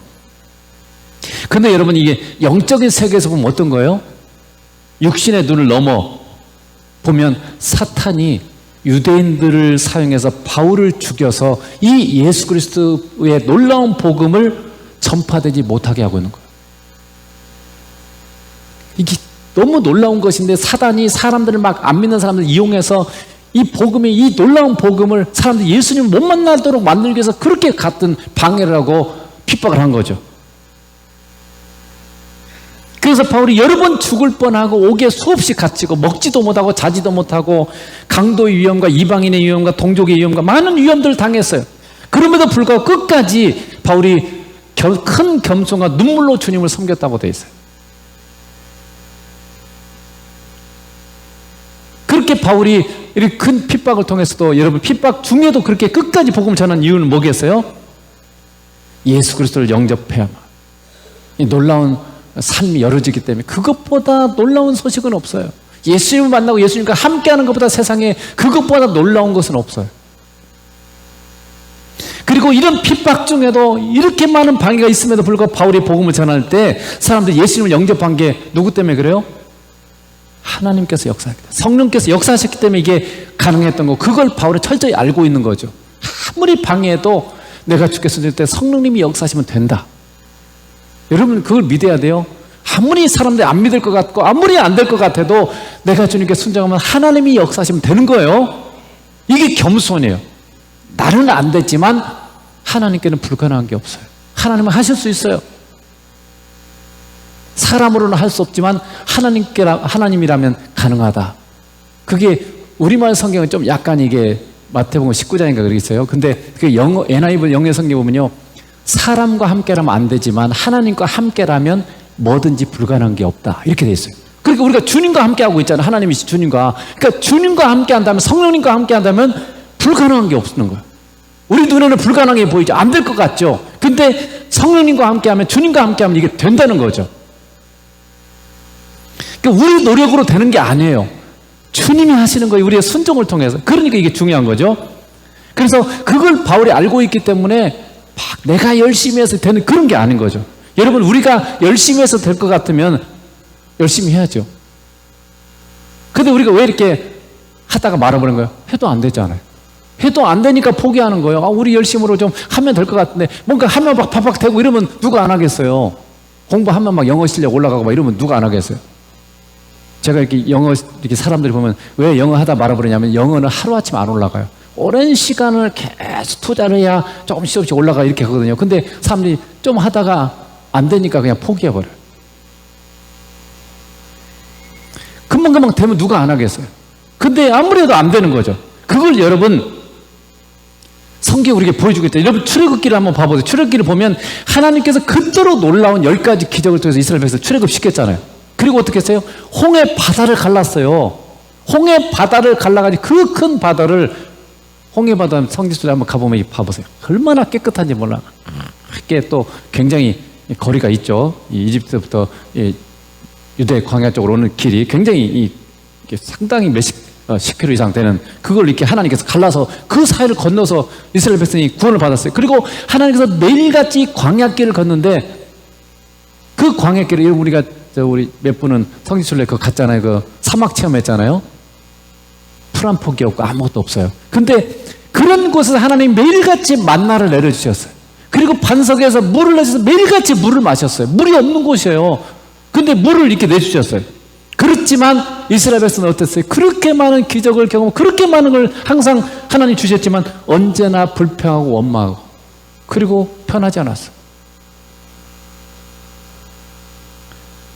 근데 여러분 이게 영적인 세계에서 보면 어떤 거예요? 육신의 눈을 넘어 보면 사탄이 유대인들을 사용해서 바울을 죽여서 이 예수 그리스도의 놀라운 복음을 전파되지 못하게 하고 있는 거예요. 이게 너무 놀라운 것인데 사단이 사람들을 막 안 믿는 사람들 이용해서 이 복음이, 이 놀라운 복음을 사람들이 예수님을 못 만나도록 만들기 위해서 그렇게 같은 방해를 하고 핍박을 한 거죠. 그래서 바울이 여러 번 죽을 뻔하고 옥에 수없이 갇히고 먹지도 못하고 자지도 못하고 강도의 위험과 이방인의 위험과 동족의 위험과 많은 위험들을 당했어요. 그럼에도 불구하고 끝까지 바울이 큰 겸손과 눈물로 주님을 섬겼다고 되어 있어요. 그렇게 바울이 이렇게 큰 핍박을 통해서도 여러분 핍박 중에도 그렇게 끝까지 복음을 전한 이유는 뭐겠어요? 예수 그리스도를 영접해야만 이 놀라운 삶이 열어지기 때문에 그것보다 놀라운 소식은 없어요. 예수님을 만나고 예수님과 함께하는 것보다 세상에 그것보다 놀라운 것은 없어요. 그리고 이런 핍박 중에도 이렇게 많은 방해가 있음에도 불구하고 바울이 복음을 전할 때 사람들이 예수님을 영접한 게 누구 때문에 그래요? 하나님께서 역사했기 때문에, 성령께서 역사하셨기 때문에 이게 가능했던 거, 그걸 바울이 철저히 알고 있는 거죠. 아무리 방해해도 내가 죽겠을 때 성령님이 역사하시면 된다. 여러분 그걸 믿어야 돼요. 아무리 사람들이 안 믿을 것 같고 아무리 안 될 것 같아도 내가 주님께 순종하면 하나님이 역사하시면 되는 거예요. 이게 겸손이에요. 나는 안 됐지만 하나님께는 불가능한 게 없어요. 하나님은 하실 수 있어요. 사람으로는 할 수 없지만 하나님이라면 가능하다. 그게 우리말 성경은 좀 약간 이게 마태복음 19장인가 그러고 있어요. 근데 그 NIV 영어 성경 보면요, 사람과 함께라면 안 되지만 하나님과 함께라면 뭐든지 불가능한 게 없다, 이렇게 돼 있어요. 그러니까 우리가 주님과 함께하고 있잖아요. 하나님이 주님과. 그러니까 주님과 함께한다면, 성령님과 함께한다면 불가능한 게 없는 거예요. 우리 눈에는 불가능해 보이죠. 안 될 것 같죠. 근데 성령님과 함께하면, 주님과 함께하면 이게 된다는 거죠. 그러니까 우리 노력으로 되는 게 아니에요. 주님이 하시는 거예요. 우리의 순종을 통해서. 그러니까 이게 중요한 거죠. 그래서 그걸 바울이 알고 있기 때문에 막 내가 열심히 해서 되는 그런 게 아닌 거죠. 여러분, 우리가 열심히 해서 될 것 같으면 열심히 해야죠. 근데 우리가 왜 이렇게 하다가 말아버린 거예요? 해도 안 되잖아요. 해도 안 되니까 포기하는 거예요. 우리 열심으로 좀 하면 될 것 같은데, 뭔가 하면 막 팍팍 되고 이러면 누가 안 하겠어요? 공부하면 막 영어 실력 올라가고 막 이러면 누가 안 하겠어요? 제가 이렇게 영어, 이렇게 사람들이 보면 왜 영어 하다 말아버리냐면, 영어는 하루아침 안 올라가요. 오랜 시간을 계속 투자를 해야 조금씩 올라가, 이렇게 하거든요. 근데 사람들이 좀 하다가 안 되니까 그냥 포기해버려요. 금방금방 되면 누가 안 하겠어요? 근데 아무래도 안 되는 거죠. 그걸 여러분, 성경이 우리에게 보여주겠다. 여러분, 출애굽기를 한번 봐보세요. 출애굽기를 보면 하나님께서 그토록 놀라운 10가지 기적을 통해서 이스라엘 백성을 출애굽시켰잖아요. 그리고 어떻게 했어요? 홍해 바다를 갈랐어요. 홍해 바다를 갈라가지고 그 큰 바다를, 홍해 바다 성지순례 한번 가보면 봐보세요. 얼마나 깨끗한지 몰라. 이게 또 굉장히 거리가 있죠. 이집트부터 유대 광야 쪽으로 오는 길이 굉장히 상당히 몇십 10km 이상 되는 그걸 이렇게 하나님께서 갈라서 그 사이를 건너서 이스라엘 백성이 구원을 받았어요. 그리고 하나님께서 매일같이 광야길을 걷는데, 그 광야길을, 우리가 우리 몇 분은 성지순례 그거 갔잖아요. 그 사막 체험했잖아요. 풀 한 폭이 없고 아무것도 없어요. 근데 그런 곳에서 하나님 매일같이 만나를 내려주셨어요. 그리고 반석에서 물을 내주셔서 매일같이 물을 마셨어요. 물이 없는 곳이에요. 근데 물을 이렇게 내주셨어요. 그렇지만 이스라엘 백성은 어땠어요? 그렇게 많은 기적을 경험하고 그렇게 많은 걸 항상 하나님 주셨지만 언제나 불평하고 원망하고, 그리고 편하지 않았어요.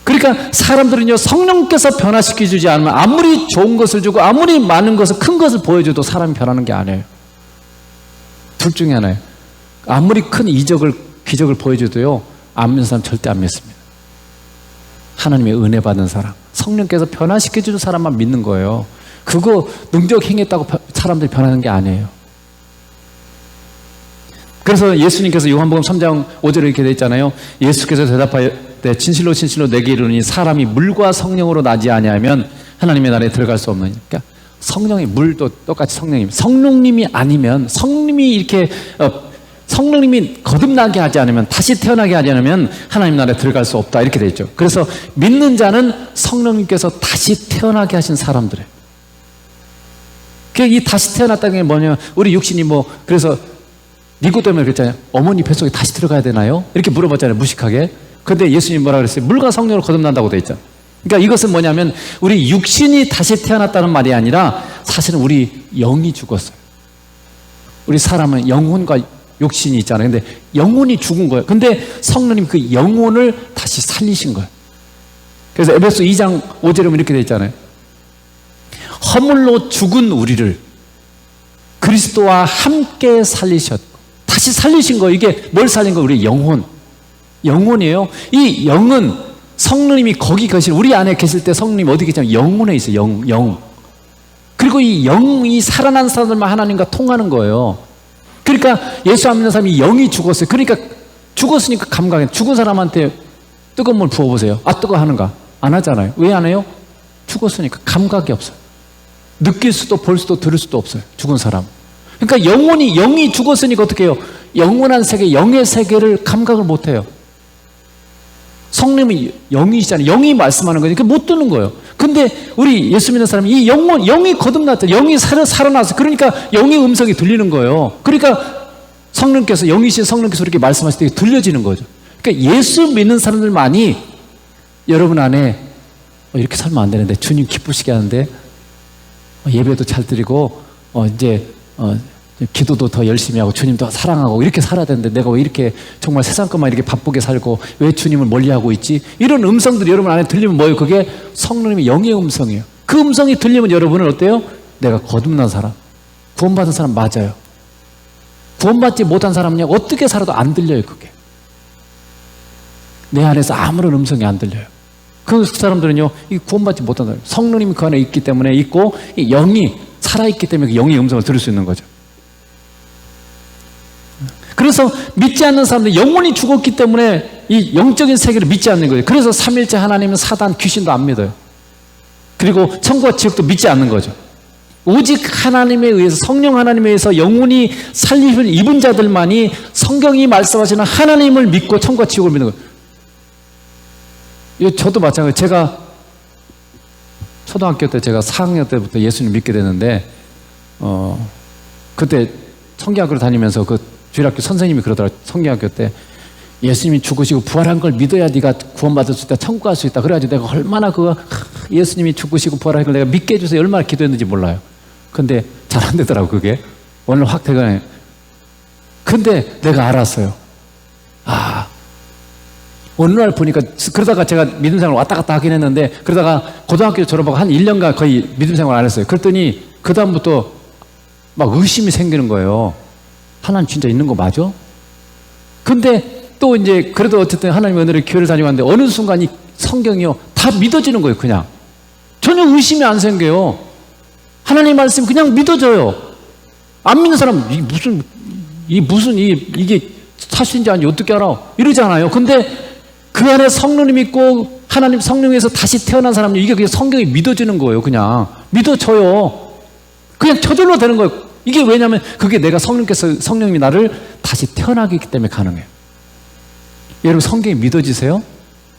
그러니까 사람들은요, 성령께서 변화시켜주지 않으면 아무리 좋은 것을 주고 아무리 많은 것을, 큰 것을 보여줘도 사람이 변하는 게 아니에요. 둘 중에 하나예요. 아무리 큰 기적을 보여줘도요, 안 믿는 사람 절대 안 믿습니다. 하나님의 은혜 받은 사람, 성령께서 변화시켜주는 사람만 믿는 거예요. 그거 능력 행했다고 사람들이 변하는 게 아니에요. 그래서 예수님께서 요한복음 3장 5절에 이렇게 되어 있잖아요. 예수께서 대답하되 진실로 진실로 내게 이르노니 사람이 물과 성령으로 나지 아니하면 하나님의 나라에 들어갈 수 없느니라. 그러니까 성령이, 물도 똑같이 성령님이 아니면, 성령님이 거듭나게 하지 않으면, 다시 태어나게 하지 않으면 하나님 나라에 들어갈 수 없다, 이렇게 되어 있죠. 그래서 믿는 성령님께서 다시 태어나게 하신 사람들이에요. 이 다시 태어났다는 게 뭐냐면, 우리 육신이 그래서 니고데모가 그랬잖아요. 어머니 뱃속에 다시 들어가야 되나요? 이렇게 물어봤잖아요, 무식하게. 근데 예수님 뭐라 그랬어요? 물과 성령으로 거듭난다고 되어 있잖아요. 그러니까 이것은 뭐냐면, 우리 육신이 다시 태어났다는 말이 아니라 사실은 우리 영이 죽었어요. 우리 사람은 영혼과 욕신이 있잖아요. 근데 영혼이 죽은 거예요. 근데 성령님 그 영혼을 다시 살리신 거예요. 그래서 에베소 2장 5절에 보면 이렇게 되어 있잖아요. 허물로 죽은 우리를 그리스도와 함께 살리셨고, 다시 살리신 거예요. 이게 뭘 살린 거예요? 우리 영혼이에요. 이 영은 성령님이 거기 계실, 우리 안에 계실 때 성령님이 어디 계시냐면 영혼에 있어요. 영. 그리고 이 영이 살아난 사람들만 하나님과 통하는 거예요. 그러니까 예수 안 믿는 사람이 영이 죽었어요. 그러니까 죽었으니까 감각해. 죽은 사람한테 뜨거운 물 부어보세요. 뜨거워 하는가? 안 하잖아요. 왜 안 해요? 죽었으니까 감각이 없어요. 느낄 수도 볼 수도 들을 수도 없어요. 죽은 사람. 그러니까 영이 죽었으니까 어떻게 해요? 영원한 세계, 영의 세계를 감각을 못 해요. 성령이 영이시잖아요. 영이 말씀하는 거니까 못 듣는 거예요. 근데 우리 예수 믿는 사람이 이 영이 거듭났다. 영이 살아나서, 그러니까 영의 음성이 들리는 거예요. 그러니까 영이신 성령께서 이렇게 말씀하실 때 들려지는 거죠. 그러니까 예수 믿는 사람들만이 여러분 안에 이렇게 살면 안 되는데, 주님 기쁘시게 하는데, 예배도 잘 드리고, 이제 기도도 더 열심히 하고 주님 더 사랑하고 이렇게 살아야 되는데 내가 왜 이렇게 정말 세상 것만 이렇게 바쁘게 살고 왜 주님을 멀리하고 있지? 이런 음성들이 여러분 안에 들리면 뭐예요? 그게 성령님의 영의 음성이에요. 그 음성이 들리면 여러분은 어때요? 내가 거듭난 사람, 구원받은 사람 맞아요. 구원받지 못한 사람은요, 어떻게 살아도 안 들려요. 그게 내 안에서 아무런 음성이 안 들려요. 그 사람들은요, 이 구원받지 못한 사람, 성령님이 그 안에 있기 때문에 있고 이 영이 살아있기 때문에 그 영의 음성을 들을 수 있는 거죠. 그래서 믿지 않는 사람들, 영혼이 죽었기 때문에 이 영적인 세계를 믿지 않는 거예요. 그래서 삼일째 하나님은 사단, 귀신도 안 믿어요. 그리고 천국과 지옥도 믿지 않는 거죠. 오직 하나님에 의해서, 성령 하나님에 의해서 영혼이 살림을 입은 자들만이 성경이 말씀하시는 하나님을 믿고 천국과 지옥을 믿는 거예요. 저도 마찬가지예요. 제가 초등학교 때 제가 4학년 때부터 예수님 믿게 됐는데 그때 성경학교를 다니면서 그 주일학교 선생님이 그러더라고요. 성경학교 때 예수님이 죽으시고 부활한 걸 믿어야 네가 구원받을 수 있다, 천국 갈 수 있다. 그래가지고 내가 얼마나 예수님이 죽으시고 부활한 걸 내가 믿게 해주세요 얼마나 기도했는지 몰라요. 근데 잘 안 되더라고. 그게 오늘 확 되거든요. 근데 내가 알았어요. 어느 날 보니까, 그러다가 제가 믿음 생활 왔다 갔다 하긴 했는데, 그러다가 고등학교 졸업하고 한 1년간 거의 믿음 생활 안 했어요. 그랬더니 그다음부터 막 의심이 생기는 거예요. 하나님 진짜 있는 거 맞아? 근데 또 이제 그래도 어쨌든 하나님의 은혜로 교회를 다니고 왔는데 어느 순간 이 성경이요 다 믿어지는 거예요. 그냥 전혀 의심이 안 생겨요. 하나님 말씀 그냥 믿어져요. 안 믿는 사람 이게 사실인지 아닌지 어떻게 알아? 이러잖아요. 근데 그 안에 성령님 있고 하나님 성령에서 다시 태어난 사람은 이게 그냥 성경이 믿어지는 거예요. 그냥 믿어져요. 그냥 저절로 되는 거예요. 이게 왜냐하면 그게 내가 성령님이 나를 다시 태어나게 했기 때문에 가능해요. 여러분 성경이 믿어지세요?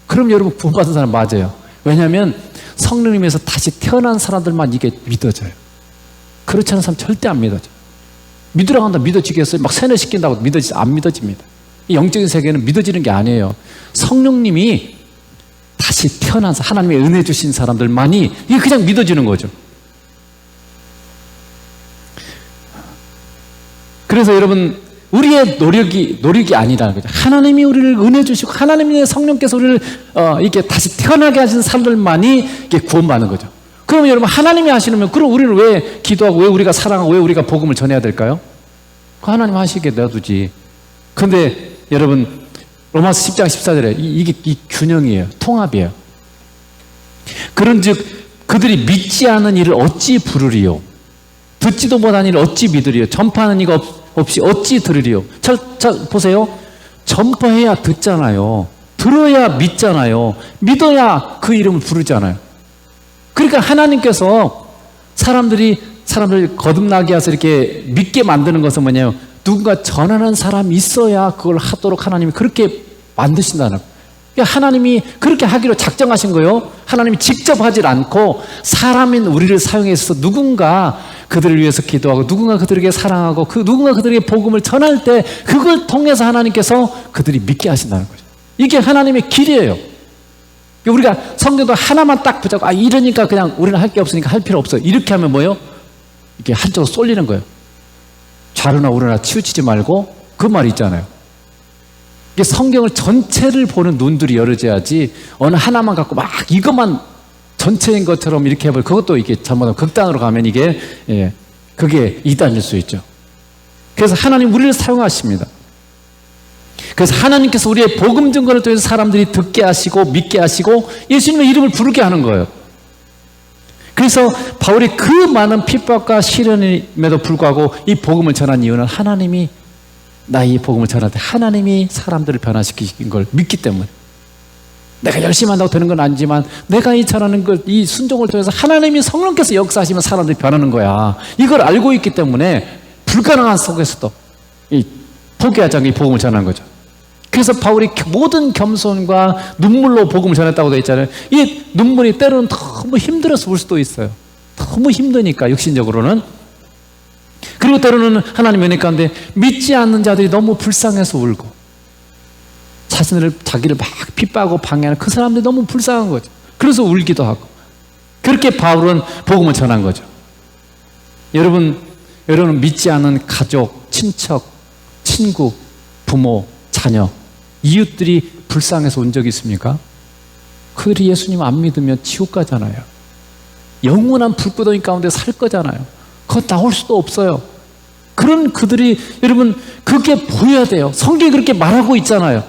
그럼 여러분 구원받은 사람 맞아요. 왜냐하면 성령님에서 다시 태어난 사람들만 이게 믿어져요. 그렇지 않은 사람 절대 안 믿어져. 믿으라고 한다 믿어지겠어요? 막 세뇌시킨다고 안 믿어집니다. 이 영적인 세계는 믿어지는 게 아니에요. 성령님이 다시 태어나서 하나님의 은혜 주신 사람들만이 이게 그냥 믿어지는 거죠. 그래서 여러분 우리의 노력이 아니라는 거죠. 하나님이 우리를 은혜 주시고 하나님의 성령께서 우리를 이렇게 다시 태어나게 하신 사람들만이 이게 구원받는 거죠. 그러면 여러분 하나님이 하시면 그럼 우리는 왜 기도하고 왜 우리가 사랑하고 왜 우리가 복음을 전해야 될까요? 그 하나님 하시게 놔두지. 근데 여러분 로마서 10장 14절에 이게 균형이에요. 통합이에요. 그런즉 그들이 믿지 않은 일을 어찌 부르리요? 듣지도 못한 일을 어찌 믿으리요? 전파하는 이가 없이 어찌 들으리요? 자 보세요. 전파해야 듣잖아요. 들어야 믿잖아요. 믿어야 그 이름을 부르잖아요. 그러니까 하나님께서 사람들 거듭나게 해서 이렇게 믿게 만드는 것은 뭐냐면 누군가 전하는 사람이 있어야 그걸 하도록 하나님이 그렇게 만드신다는 거예요. 그러니까 하나님이 그렇게 하기로 작정하신 거예요. 하나님이 직접 하질 않고 사람인 우리를 사용해서 누군가 그들을 위해서 기도하고 누군가 그들에게 사랑하고 누군가 그들에게 복음을 전할 때 그걸 통해서 하나님께서 그들이 믿게 하신다는 거죠. 이게 하나님의 길이에요. 우리가 성경도 하나만 딱 붙잡고 이러니까 그냥 우리는 할 게 없으니까 할 필요 없어요. 이렇게 하면 뭐예요? 이게 한쪽으로 쏠리는 거예요. 좌로나 우로나 치우치지 말고 그 말이 있잖아요. 이게 성경을 전체를 보는 눈들이 열어져야지 어느 하나만 갖고 막 이것만 전체인 것처럼 이렇게 해버려. 그것도 이게 잘못하면 극단으로 가면 이게 그게 이단일 수 있죠. 그래서 하나님 우리를 사용하십니다. 그래서 하나님께서 우리의 복음 증거를 통해서 사람들이 듣게 하시고 믿게 하시고 예수님의 이름을 부르게 하는 거예요. 그래서 바울이 그 많은 핍박과 시련임에도 불구하고 이 복음을 전한 이유는 하나님이 이 복음을 전할 때 하나님이 사람들을 변화시키신 걸 믿기 때문에 내가 열심히 한다고 되는 건 아니지만 내가 이 전하는 것, 이 순종을 통해서 하나님이 성령께서 역사하시면 사람들이 변하는 거야. 이걸 알고 있기 때문에 불가능한 속에서도 포기하지 않고 이 복음을 전하는 거죠. 그래서 바울이 모든 겸손과 눈물로 복음을 전했다고 되어 있잖아요. 이 눈물이 때로는 너무 힘들어서 울 수도 있어요. 너무 힘드니까 육신적으로는. 그리고 때로는 하나님의 은혜 가운데 믿지 않는 자들이 너무 불쌍해서 울고 자기를 막 핍박하고 방해하는 그 사람들이 너무 불쌍한 거죠. 그래서 울기도 하고 그렇게 바울은 복음을 전한 거죠. 여러분 여러분 믿지 않는 가족, 친척, 친구, 부모, 자녀, 이웃들이 불쌍해서 온 적이 있습니까? 그들이 예수님 안 믿으면 지옥 가잖아요. 영원한 불구덩이 가운데 살 거잖아요. 그거 나올 수도 없어요. 그런 그들이 여러분 그게 보여야 돼요. 성경이 그렇게 말하고 있잖아요.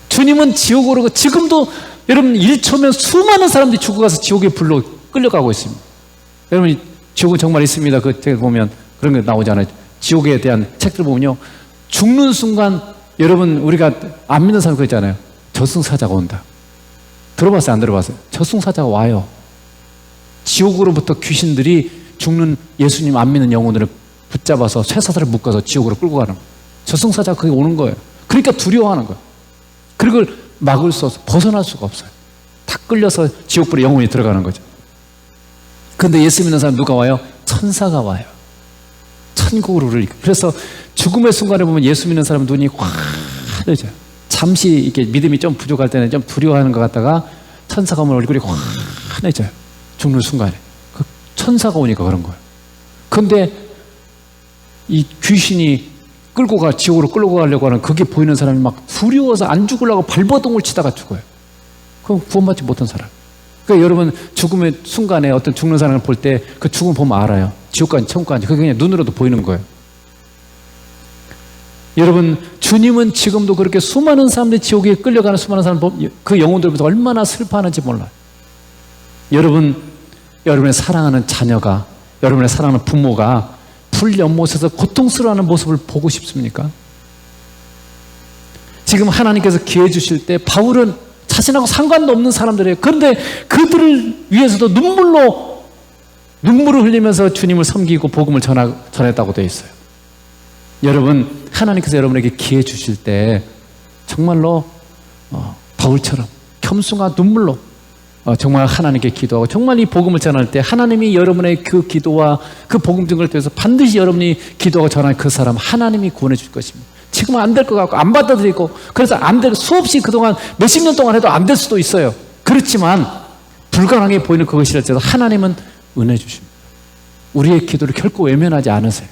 주님은 지옥으로 지금도 여러분 1초면 수많은 사람들이 죽어가서 지옥의 불로 끌려가고 있습니다. 여러분 지옥은 정말 있습니다. 그 책 보면 그런 게 나오잖아요. 지옥에 대한 책들 보면요, 죽는 순간 여러분 우리가 안 믿는 사람 그랬잖아요. 저승사자가 온다. 들어봤어요? 안 들어봤어요? 저승사자가 와요. 지옥으로부터 귀신들이 죽는 예수님 안 믿는 영혼들을 붙잡아서 쇠사슬을 묶어서 지옥으로 끌고 가는 거예요. 저승사자가 그게 오는 거예요. 그러니까 두려워하는 거예요. 그걸 막을 수 없어, 벗어날 수가 없어요. 다 끌려서 지옥불에 영혼이 들어가는 거죠. 그런데 예수 믿는 사람 누가 와요? 천사가 와요. 천국으로 우리를. 그래서 죽음의 순간에 보면 예수 믿는 사람 눈이 환해져요. 잠시 이렇게 믿음이 좀 부족할 때는 좀 두려워하는 것 같다가 천사가 오면 얼굴이 환해져요. 죽는 순간에. 그 천사가 오니까 그런 거예요. 그런데 이 귀신이 지옥으로 끌고 가려고 하는 그게 보이는 사람이 막 두려워서 안 죽으려고 발버둥을 치다가 죽어요. 그럼 구원받지 못한 사람. 그러니까 여러분 죽음의 순간에 어떤 죽는 사람을 볼 때 그 죽음 보면 알아요. 지옥 간지 천국 간지. 그게 그냥 눈으로도 보이는 거예요. 여러분 주님은 지금도 그렇게 수많은 사람들이 지옥에 끌려가는 수많은 사람 그 영혼들부터 얼마나 슬퍼하는지 몰라요. 여러분의 사랑하는 자녀가, 여러분의 사랑하는 부모가 불연못에서 고통스러워하는 모습을 보고 싶습니까? 지금 하나님께서 기회 주실 때 바울은 자신하고 상관도 없는 사람들이에요. 그런데 그들을 위해서도 눈물을 흘리면서 주님을 섬기고 복음을 전했다고 되어 있어요. 여러분 하나님께서 여러분에게 기회 주실 때 정말로 바울처럼 겸손과 눈물로 정말 하나님께 기도하고 정말 이 복음을 전할 때 하나님이 여러분의 그 기도와 그 복음 증거를 통해서 반드시 여러분이 기도하고 전할 그 사람 하나님이 구원해 줄 것입니다. 지금은 안 될 것 같고 안 받아들이고 그래서 안 될 수없이 그동안 몇십 년 동안 해도 안 될 수도 있어요. 그렇지만 불가능해 보이는 그것이랄지라도 하나님은 은혜 주십니다. 우리의 기도를 결코 외면하지 않으세요.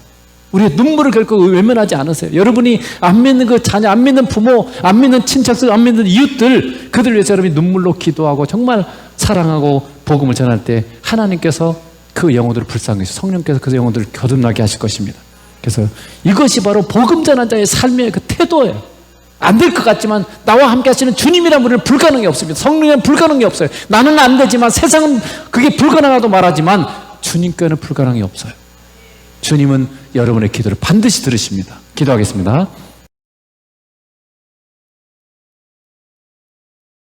우리의 눈물을 결코 외면하지 않으세요. 여러분이 안 믿는 그 자녀, 안 믿는 부모, 안 믿는 친척들, 안 믿는 이웃들, 그들 위해서 여러분이 눈물로 기도하고 정말 사랑하고 복음을 전할 때 하나님께서 그 영혼들을 불쌍히 해서 성령께서 그 영혼들을 거듭나게 하실 것입니다. 그래서 이것이 바로 복음 전한 자의 삶의 그 태도예요. 안 될 것 같지만 나와 함께 하시는 주님이란 분은 불가능이 없습니다. 성령은 불가능이 없어요. 나는 안 되지만 세상은 그게 불가능하다고 말하지만 주님께는 불가능이 없어요. 주님은 여러분의 기도를 반드시 들으십니다. 기도하겠습니다.